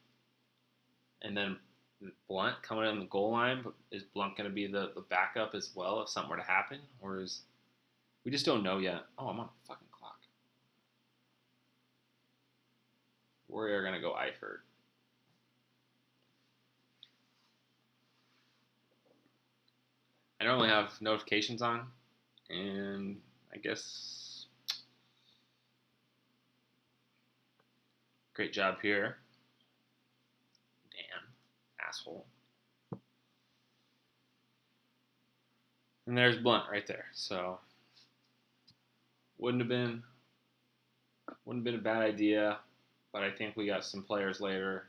and then Blunt coming in the goal line, but is Blunt going to be the backup as well if something were to happen? Or is... We just don't know yet. Oh, I'm on a fucking clock. We're going to go Eifert. I normally have notifications on, and I guess great job here. Damn, asshole. And there's Blunt right there. So wouldn't have been a bad idea, but I think we got some players later.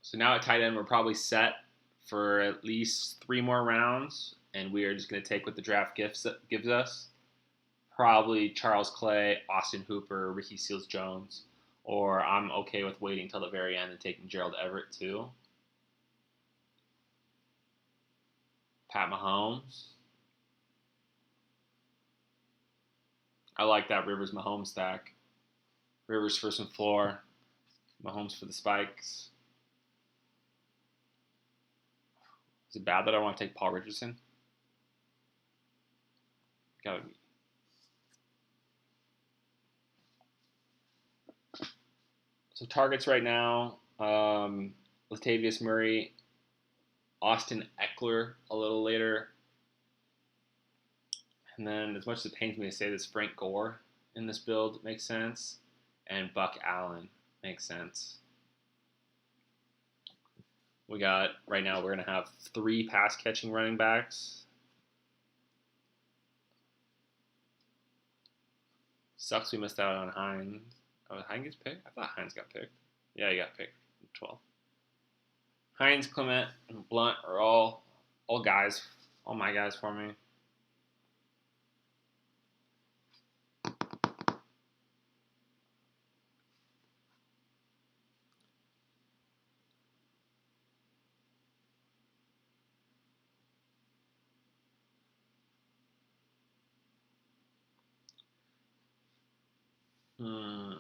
So now at tight end, we're probably set for at least 3 more rounds, and we are just going to take what the draft gives us. Probably Charles Clay, Austin Hooper, Ricky Seals-Jones, or I'm okay with waiting till the very end and taking Gerald Everett too. Pat Mahomes. I like that Rivers Mahomes stack. Rivers for some floor, Mahomes for the spikes. Is it bad that I want to take Paul Richardson? Gotta be. So targets right now, Latavius Murray, Austin Eckler a little later, and then as much as it pains me to say this, Frank Gore in this build makes sense, and Buck Allen makes sense. We got right now we're gonna have 3 pass catching running backs. Sucks we missed out on Hines. Oh, Hines gets picked? I thought Hines got picked. Yeah, he got picked. 12. Hines, Clement, and Blunt are all guys, all my guys for me. Hmm.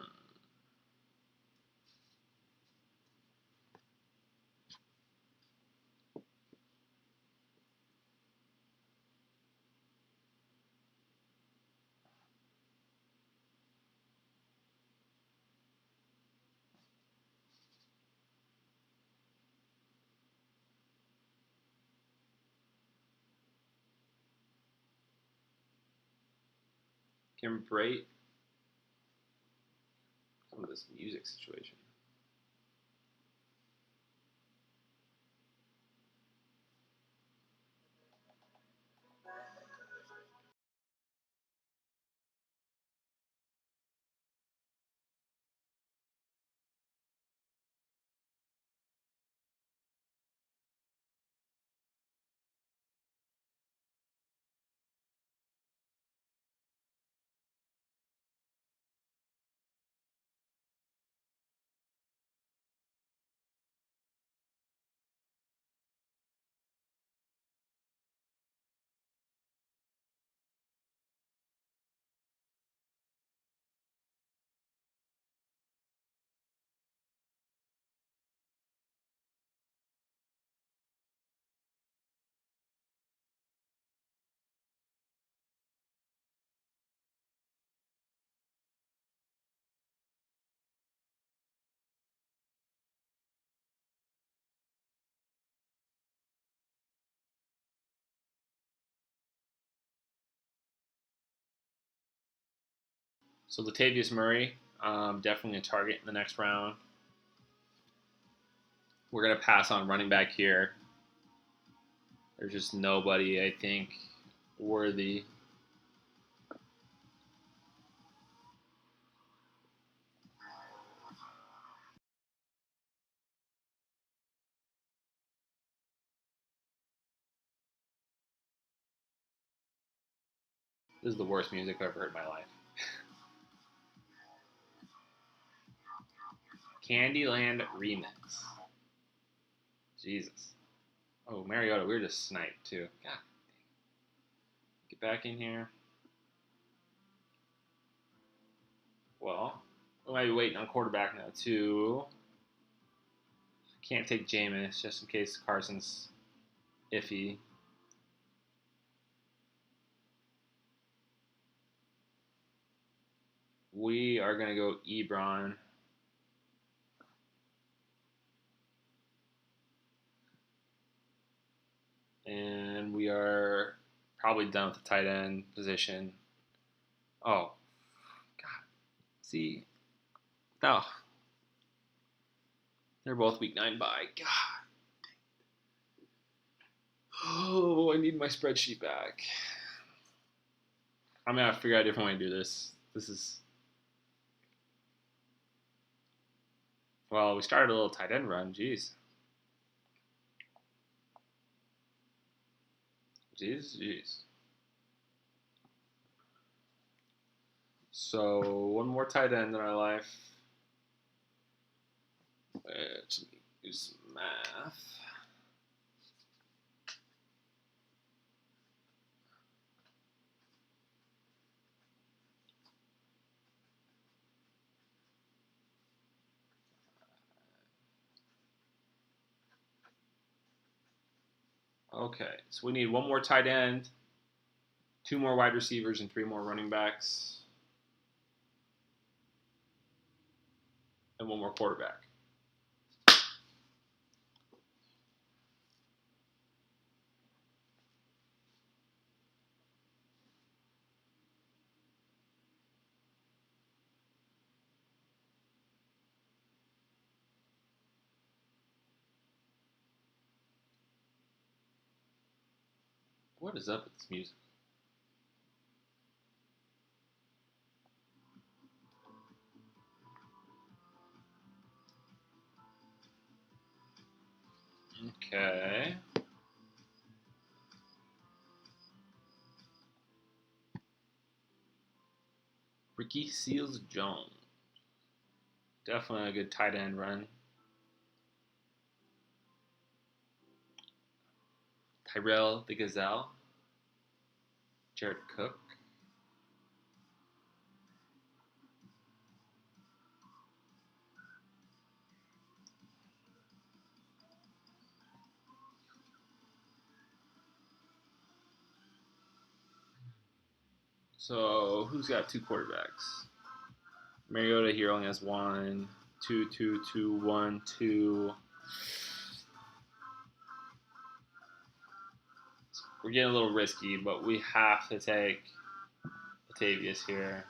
Kim Brait. Some of this music situation. So Latavius Murray, definitely a target in the next round. We're gonna pass on running back here. There's just nobody I think worthy. This is the worst music I've ever heard in my life. Candyland remix. Jesus. Oh, Mariota, we were just sniped too. God. Get back in here. Well, we might be waiting on quarterback now too. Can't take Jameis just in case Carson's iffy. We are gonna go Ebron. And we are probably done with the tight end position. Oh, God. See, oh, they're both week 9 bye. God. Oh, I need my spreadsheet back. I'm gonna have to figure out a different way to do this. This is well, we started a little tight end run. Jeez, jeez. So one more tight end in our life. Let's do some math. Okay, so we need one more tight end, 2 more wide receivers, and 3 more running backs. then one more quarterback. What is up with this music? Okay. Ricky Seals-Jones. Definitely a good tight end run. Tyrell the Gazelle. Jared Cook. So who's got two quarterbacks? Mariota here only has one, two, two, two, one, two. We're getting a little risky, but we have to take Latavius here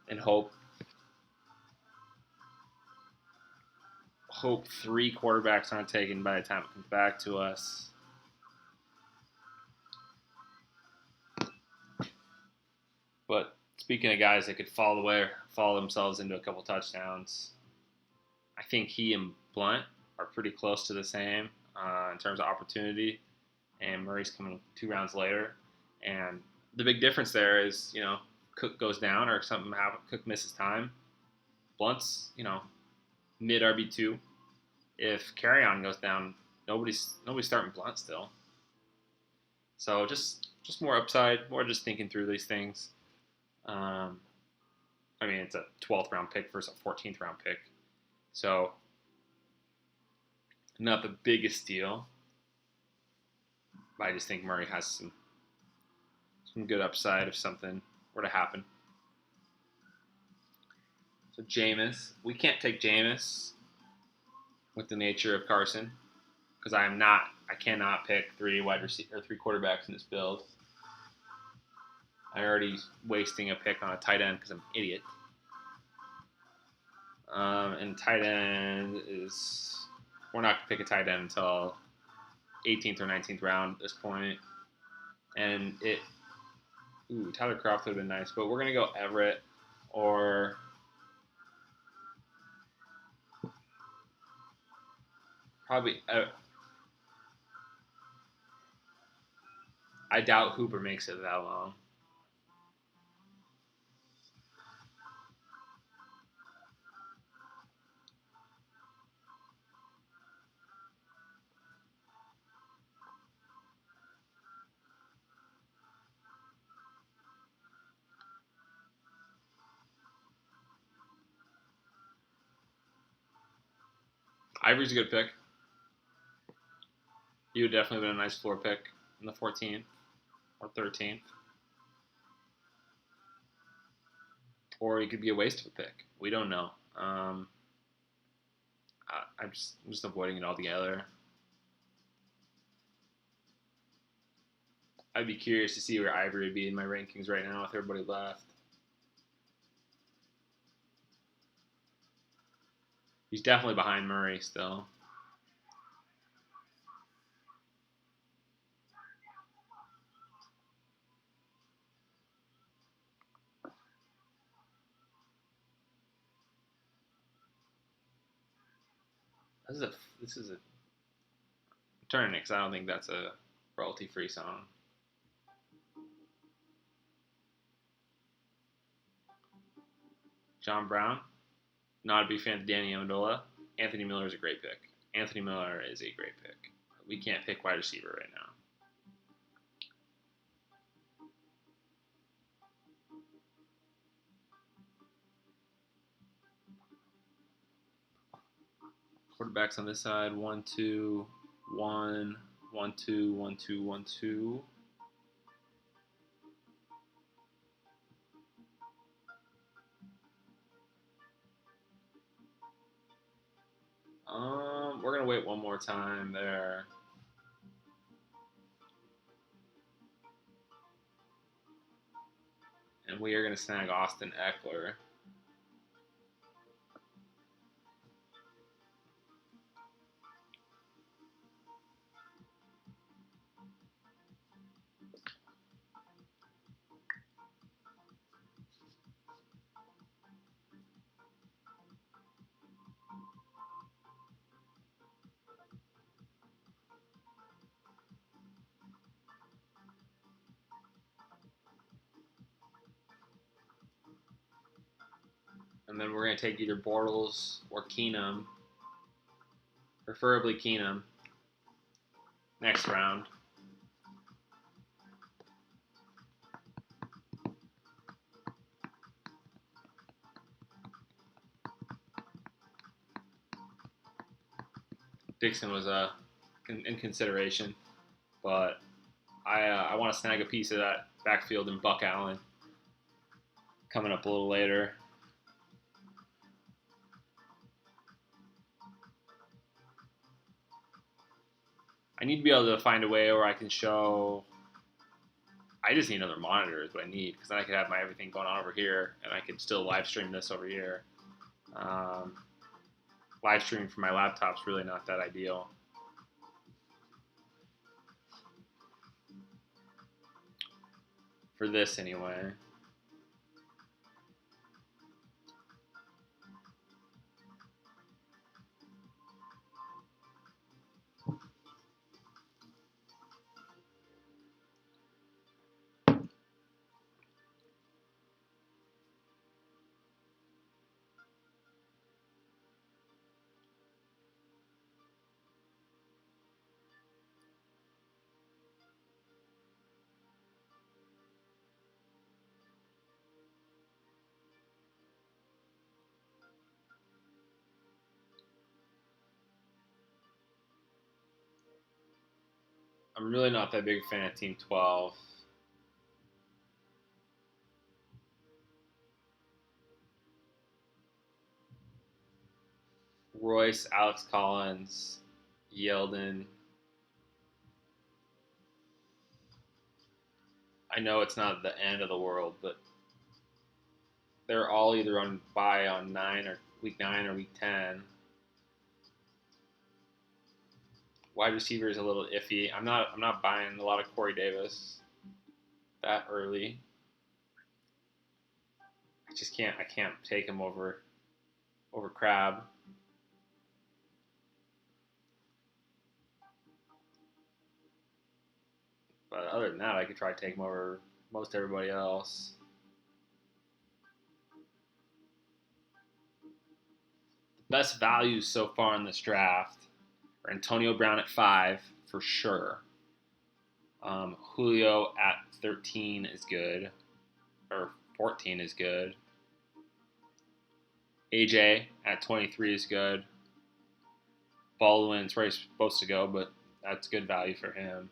and hope three quarterbacks aren't taken by the time it comes back to us. But speaking of guys that could follow themselves into a couple touchdowns, I think he and Blunt are pretty close to the same in terms of opportunity. And Murray's coming 2 rounds later. And the big difference there is, Cook goes down or something happens. Cook misses time. Blunt's, mid RB2. If Carrion goes down, nobody's starting Blunt still. So just more upside, more just thinking through these things. It's a 12th round pick versus a 14th round pick. So not the biggest deal. But I just think Murray has some good upside if something were to happen. So Jameis, we can't take Jameis with the nature of Carson because I cannot pick 3 quarterbacks in this build. I'm already wasting a pick on a tight end because I'm an idiot. And tight end is we're not gonna pick a tight end until 18th or 19th round at this point. And Tyler Croft would have been nice, but we're gonna go Everett or probably. I doubt Hooper makes it that long. Ivory's a good pick. He would definitely been a nice floor pick in the 14th or 13th. Or he could be a waste of a pick. We don't know. I'm just avoiding it altogether. I'd be curious to see where Ivory would be in my rankings right now with everybody left. He's definitely behind Murray still. This is a. I'm turning it because I don't think that's a royalty-free song. John Brown, not a big fan of Danny Amendola. Anthony Miller is a great pick. Anthony Miller is a great pick. We can't pick wide receiver right now. Quarterbacks on this side: 1, 2, 1, 1, 2, 1, 2, 1, 2. We're gonna wait one more time there. And we are gonna snag Austin Eckler. And then we're gonna take either Bortles or Keenum, preferably Keenum, next round. Dixon was in consideration, but I want to snag a piece of that backfield in Buck Allen coming up a little later. I need to be able to find a way where I can show. I just need another monitor is what I need, because then I could have my everything going on over here, and I could still live stream this over here. Live streaming from my laptop's really not that ideal. For this anyway. I'm really not that big a fan of Team 12. Royce, Alex Collins, Yeldon. I know it's not the end of the world, but they're all either on bye on week 9 or week 10. Wide receiver is a little iffy. I'm not buying a lot of Corey Davis that early. I can't take him over Crab. But other than that, I could try to take him over most everybody else. The best values so far in this draft are Antonio Brown at 5 for sure. Julio at 13 is good, or 14 is good. AJ at 23 is good. Baldwin's where he's supposed to go, but that's good value for him.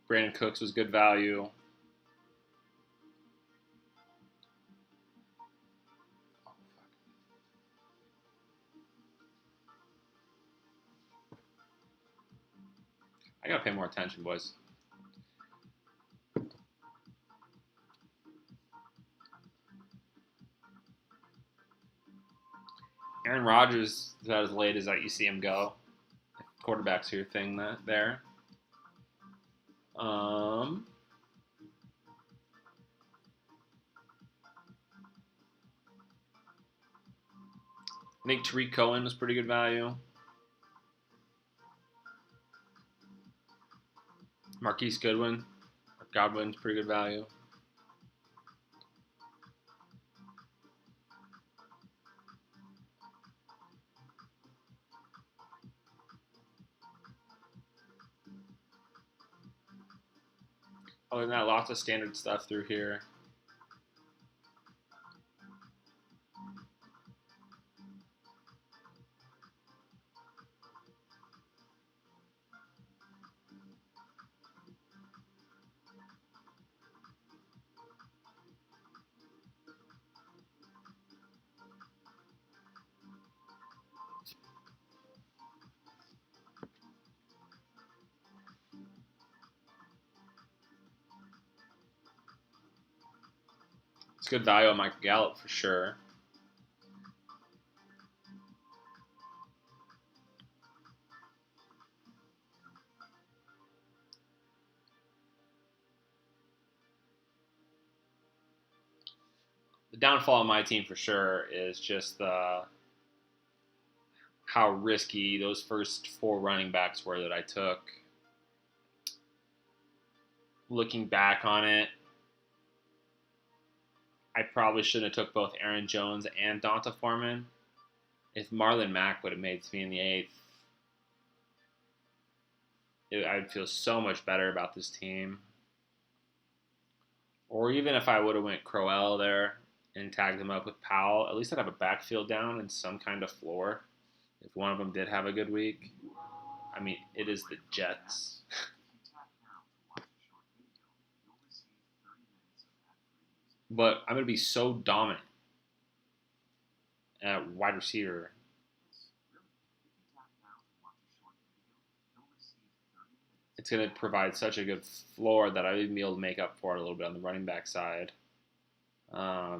Brandon Cooks was good value. I gotta pay more attention, boys. Aaron Rodgers is about as late as you see him go. Quarterbacks are your thing there. I think Tariq Cohen was pretty good value. Marquise Godwin's pretty good value. Other than that, lots of standard stuff through here. It's good value on Michael Gallup for sure. The downfall of my team for sure is just how risky those first 4 running backs were that I took. Looking back on it, I probably shouldn't have took both Aaron Jones and Donta Foreman. If Marlon Mack would have made it to me in the 8th, I'd feel so much better about this team. Or even if I would have went Crowell there and tagged him up with Powell, at least I'd have a backfield down and some kind of floor if one of them did have a good week. I mean, it is the Jets. But I'm going to be so dominant at wide receiver. It's going to provide such a good floor that I'll even be able to make up for it a little bit on the running back side. I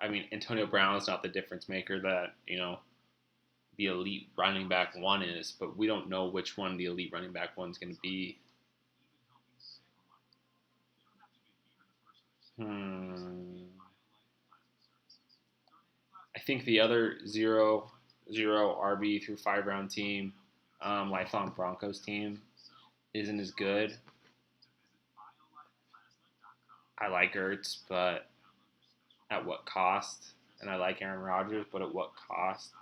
mean, Antonio Brown is not the difference maker that, the elite running back 1 is, but we don't know which one the elite running back 1 is going to be. I think the other 0 RB through 5 round team, Lifelong Broncos team, isn't as good. I like Ertz, but at what cost? And I like Aaron Rodgers, but at what cost?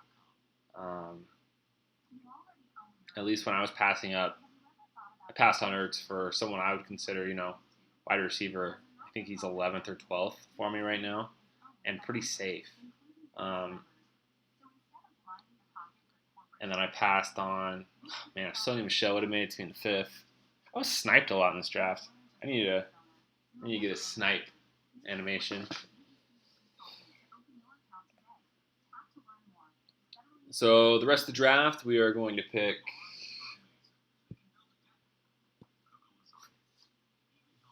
At least when I was passing up, I passed on Ertz for someone I would consider, wide receiver. I think he's 11th or 12th for me right now, and pretty safe. And then I passed on. Man, if Sony Michel would have made it to me in the 5th. I was sniped a lot in this draft. I need to get a snipe animation. So the rest of the draft, we are going to pick.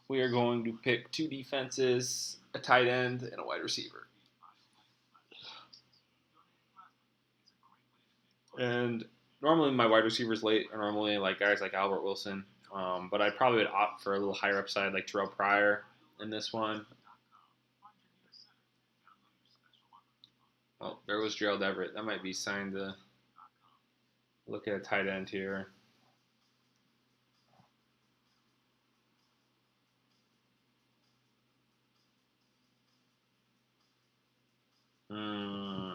We are going to pick 2 defenses, a tight end, and a wide receiver. And normally my wide receivers late are normally like guys like Albert Wilson, but I probably would opt for a little higher upside like Terrell Pryor in this one. Oh, there was Gerald Everett. That might be signed to look at a tight end here.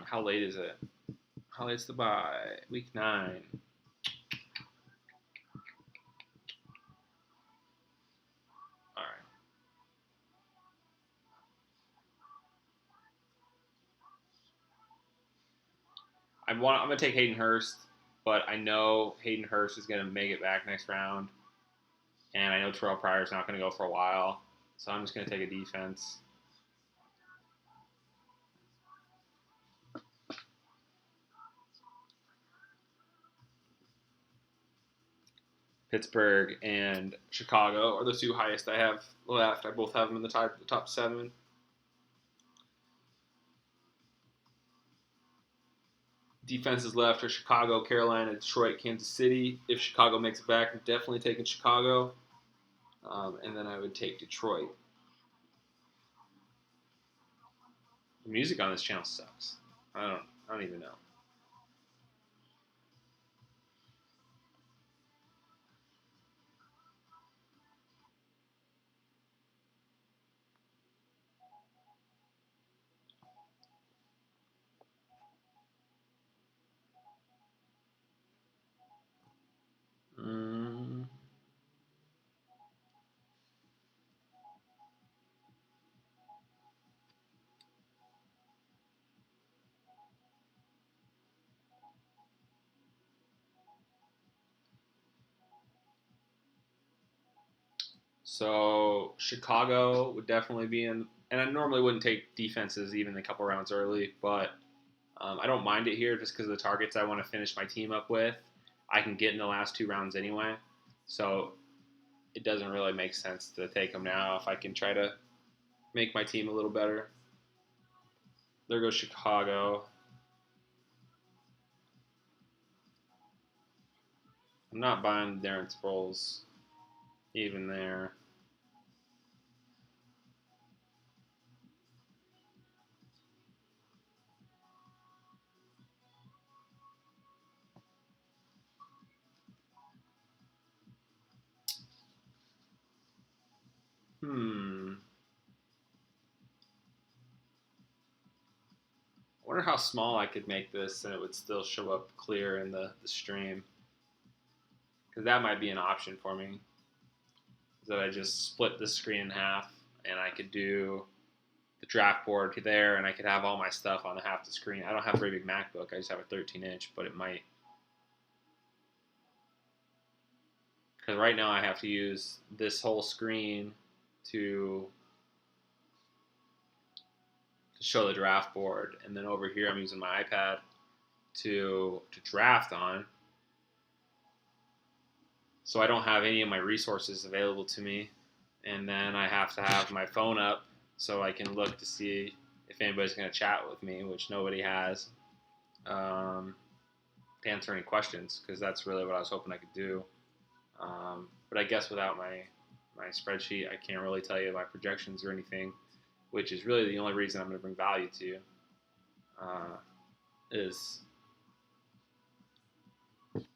How late is it? How late's the bye? Week 9. All right. I'm going to take Hayden Hurst, but I know Hayden Hurst is going to make it back next round, and I know Terrell Pryor is not going to go for a while, so I'm just going to take a defense. Pittsburgh and Chicago are the 2 highest I have left. I both have them in the top 7. Defenses left are Chicago, Carolina, Detroit, Kansas City. If Chicago makes it back, I'm definitely taking Chicago. And then I would take Detroit. The music on this channel sucks. I don't even know. So Chicago would definitely be in, and I normally wouldn't take defenses even a couple rounds early, but I don't mind it here just because of the targets I want to finish my team up with. I can get in the last 2 rounds anyway. So it doesn't really make sense to take him now if I can try to make my team a little better. There goes Chicago. I'm not buying Darren Sproles even there. I wonder how small I could make this and it would still show up clear in the stream. Because that might be an option for me. Is that I just split the screen in half and I could do the draft board there and I could have all my stuff on half the screen. I don't have a very big MacBook. I just have a 13-inch, but it might. Because right now I have to use this whole screen to show the draft board, and then over here I'm using my iPad to draft on. So I don't have any of my resources available to me, and then I have to have my phone up so I can look to see if anybody's going to chat with me, which nobody has, to answer any questions, because that's really what I was hoping I could do. But I guess without my spreadsheet, I can't really tell you my projections or anything, which is really the only reason I'm going to bring value to you. Is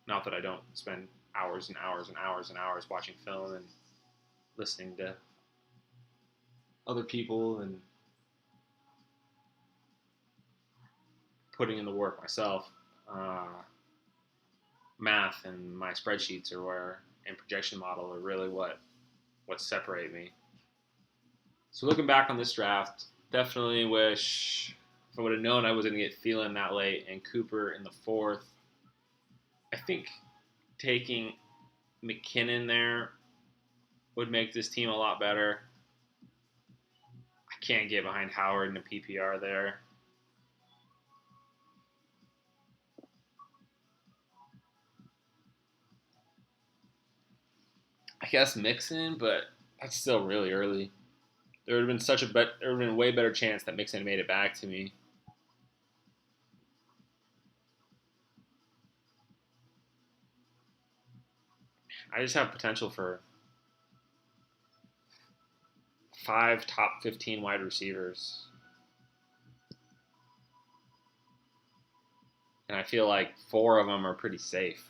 not that I don't spend hours and hours and hours and hours watching film and listening to other people and putting in the work myself. Math and my spreadsheets are where, and projection model are really what separate me. So looking back on this draft, definitely wish if I would have known I was going to get Thielen that late and Cooper in the 4th. I think taking McKinnon there would make this team a lot better. I can't get behind Howard in a PPR there. I guess Mixon, but that's still really early. There would have been there would have been a way better chance that Mixon made it back to me. I just have potential for 5 top 15 wide receivers. And I feel like 4 of them are pretty safe.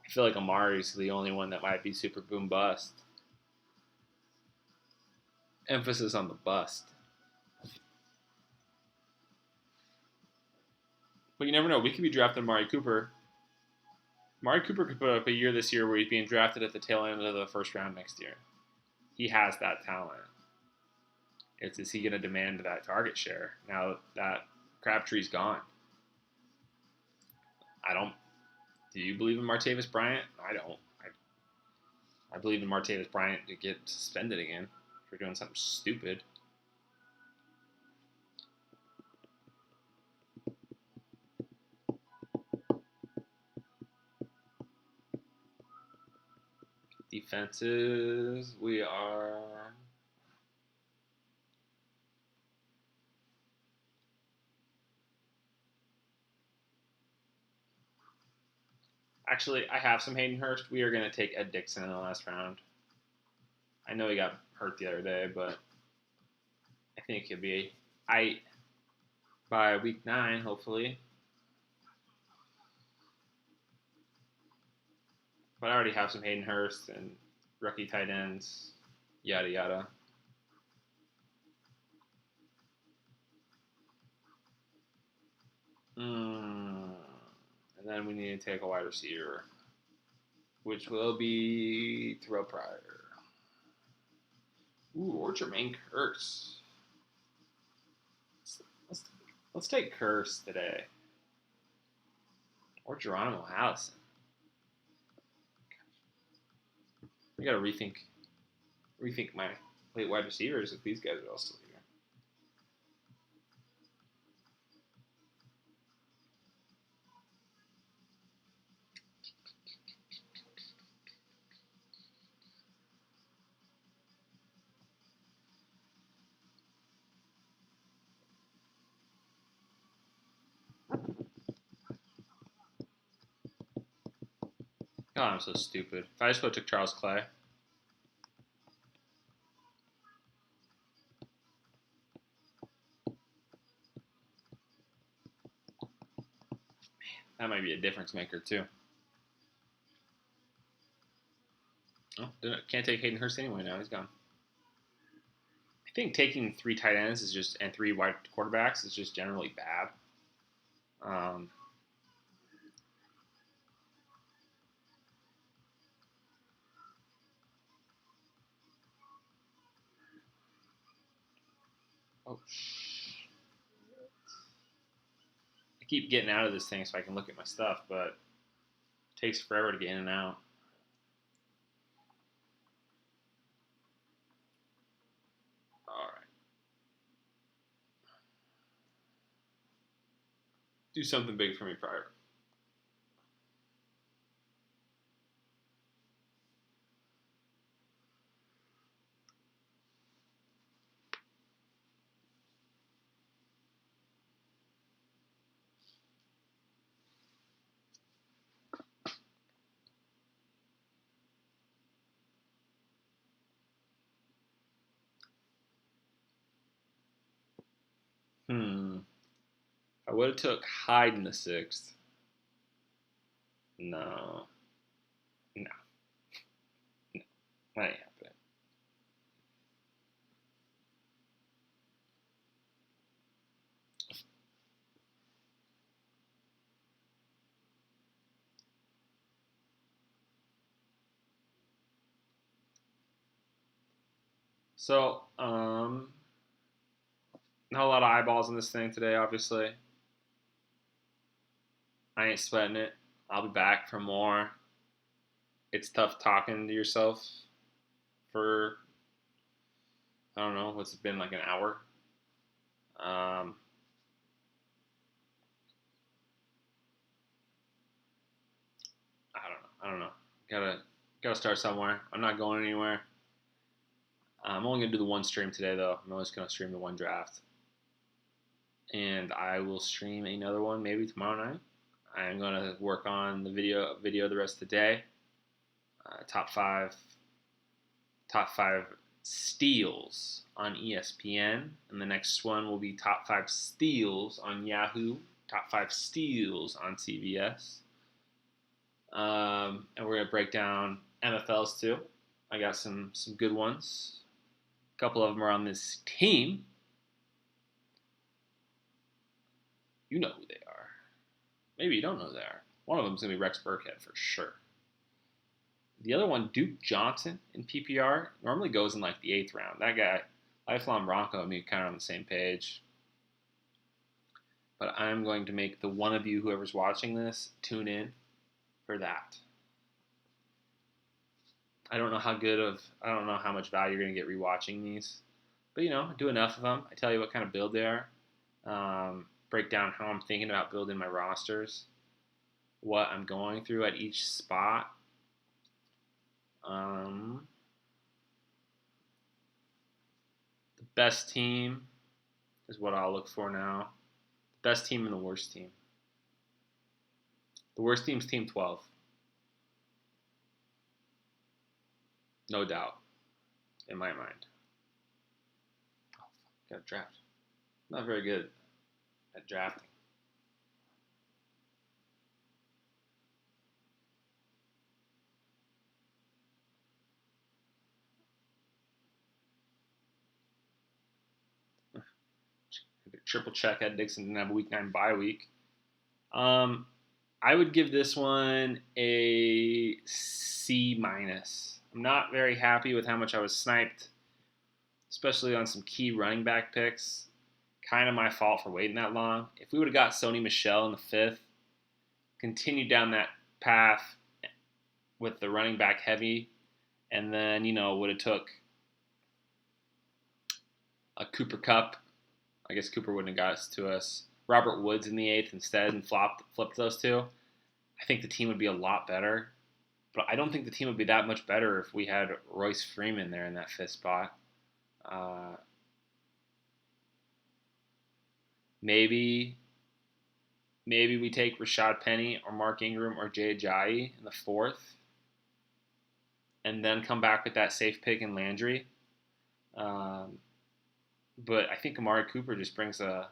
I feel like Amari's the only one that might be super boom bust. Emphasis on the bust. But you never know. We could be drafting Amari Cooper. Amari Cooper could put up a year this year where he's being drafted at the tail end of the first round next year. He has that talent. Is he going to demand that target share now that Crabtree's gone? I don't. Do you believe in Martavis Bryant? I don't. I believe in Martavis Bryant to get suspended again for doing something stupid. Defenses, we are. Actually, I have some Hayden Hurst. We are going to take Ed Dickson in the last round. I know he got hurt the other day, but I think he'll be aight by week 9, hopefully. But I already have some Hayden Hurst and rookie tight ends, yada yada. And then we need to take a wide receiver, which will be Terrell Pryor. Ooh, or Jermaine Kearse. Let's take Kearse today. Or Geronimo Allison. I gotta rethink my late wide receivers if these guys are all still here. God, I'm so stupid. If I just would have took Charles Clay. That might be a difference maker, too. Oh, can't take Hayden Hurst anyway now. He's gone. I think taking 3 tight ends is just and 3 wide quarterbacks is just generally bad. Um, oh, I keep getting out of this thing so I can look at my stuff, but it takes forever to get in and out. All right. Do something big for me prior. I would have took Hyde in the 6th. No. No. No. That ain't happening. So, not a lot of eyeballs in this thing today, obviously. I ain't sweating it. I'll be back for more. It's tough talking to yourself for, I don't know, what's it been, like an hour? Um, I don't know. Gotta start somewhere. I'm not going anywhere. I'm only gonna do the one stream today, though. I'm always gonna stream the one draft, and I will stream another one maybe tomorrow night. I'm gonna work on the video the rest of the day. Top five steals on ESPN, and the next one will be top 5 steals on Yahoo, top 5 steals on CBS, and we're gonna break down MFLs too. I got some good ones. A couple of them are on this team. You know who they are. Maybe you don't know who they are. One of them is gonna be Rex Burkhead for sure. The other one, Duke Johnson in PPR, normally goes in like the 8th round. That guy, lifelong Bronco, and me kind of on the same page. But I'm going to make the one of you, whoever's watching this, tune in for that. I don't know how much value you're going to get rewatching these. But, do enough of them. I tell you what kind of build they are. Break down how I'm thinking about building my rosters. What I'm going through at each spot. The best team is what I'll look for now. The best team and the worst team. The worst team's Team 12. No doubt. In my mind. Oh, got a draft. Not very good at drafting. Triple check Ed Dixon didn't have a week 9 bye week. I would give this one a C minus. I'm not very happy with how much I was sniped, especially on some key running back picks. Kind of my fault for waiting that long. If we would have got Sony Michel in the 5th, continued down that path with the running back heavy, and then, would have took a Cooper Kupp. I guess Cooper wouldn't have got us to us. Robert Woods in the 8th instead and flipped those two. I think the team would be a lot better. But I don't think the team would be that much better if we had Royce Freeman there in that 5th spot. Maybe we take Rashad Penny or Mark Ingram or Jay Ajayi in the 4th. and then come back with that safe pick in Landry. Um, but I think Amari Cooper just brings a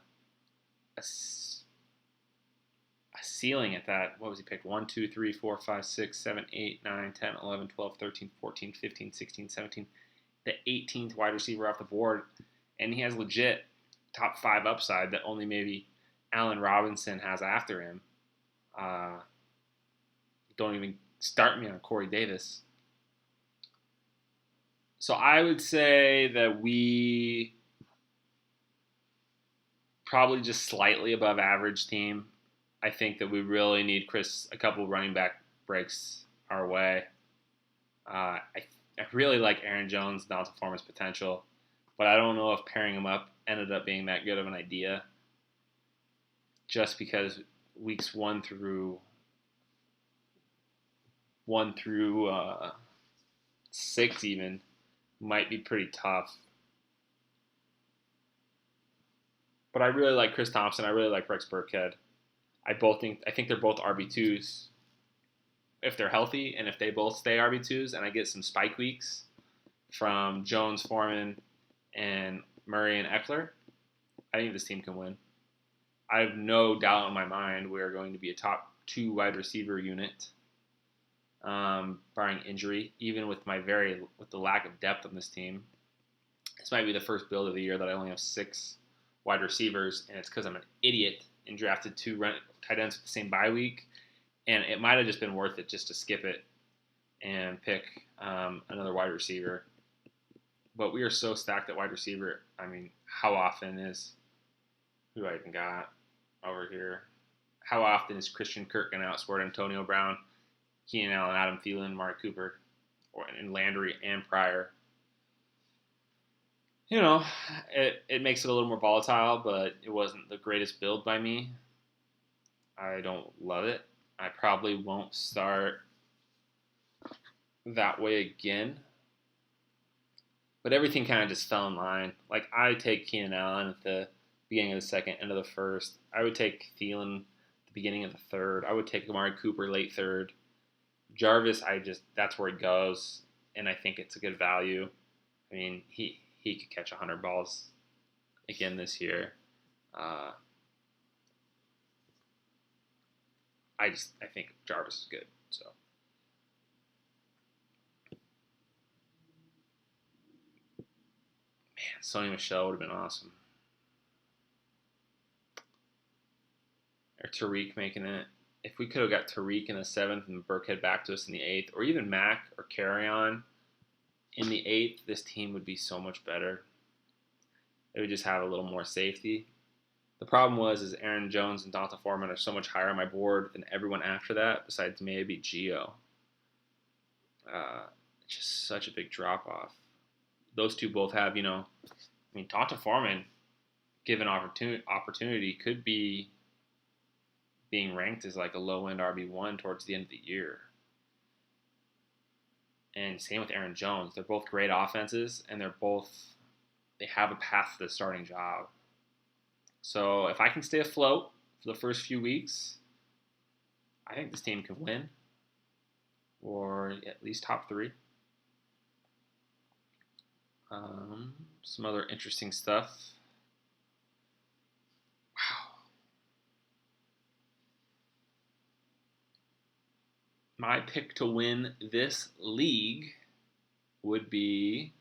ceiling at that. What was he picked? 1, 2, 3, 4, 5, 6, 7, 8, 9, 10, 11, 12, 13, 14, 15, 16, 17. The 18th wide receiver off the board. And he has legit top 5 upside that only maybe Allen Robinson has after him. Don't even start me on Corey Davis. So I would say that we probably just slightly above average team. I think that we really need a couple running back breaks our way. I really like Aaron Jones, Donta Foreman's potential, but I don't know if pairing him up ended up being that good of an idea. Just because weeks 1 through 6 even might be pretty tough. But I really like Chris Thompson. I really like Rex Burkhead. I think they're both RB2s if they're healthy, and if they both stay RB2s, and I get some spike weeks from Jones, Foreman, and Murray and Eckler, I think this team can win. I have no doubt in my mind we are going to be a top 2 wide receiver unit, barring injury. Even with the lack of depth on this team, this might be the first build of the year that I only have 6 wide receivers, and it's because I'm an idiot and drafted 2 tight ends with the same bye week, and it might have just been worth it just to skip it and pick another wide receiver. But we are so stacked at wide receiver. I mean, how often is who do I even got over here? How often is Christian Kirk going to outscore Antonio Brown, Keenan Allen, Adam Thielen, Mark Cooper, and Landry and Pryor? You know, it makes it a little more volatile, but it wasn't the greatest build by me. I don't love it. I probably won't start that way again. But everything kind of just fell in line. Like, I take Keenan Allen at the beginning of the second, end of the first. I would take Thielen at the beginning of the third. I would take Amari Cooper late third. Jarvis, that's where he goes, and I think it's a good value. I mean, he could catch 100 balls again this year. I think Jarvis is good. So man, Sony Michel would have been awesome. Or Tariq making it. If we could have got Tariq in the 7th and Burkhead back to us in the 8th, or even Mac or Carry-On in the 8th, this team would be so much better. It would just have a little more safety. The problem is Aaron Jones and Donta Foreman are so much higher on my board than everyone after that, besides maybe Gio. It's just such a big drop-off. Those two both have, Donta Foreman, given opportunity, could be being ranked as like a low-end RB1 towards the end of the year. And same with Aaron Jones. They're both great offenses, and they have a path to the starting job. So if I can stay afloat for the first few weeks, I think this team can win, or at least top 3. Some other interesting stuff. Wow. My pick to win this league would be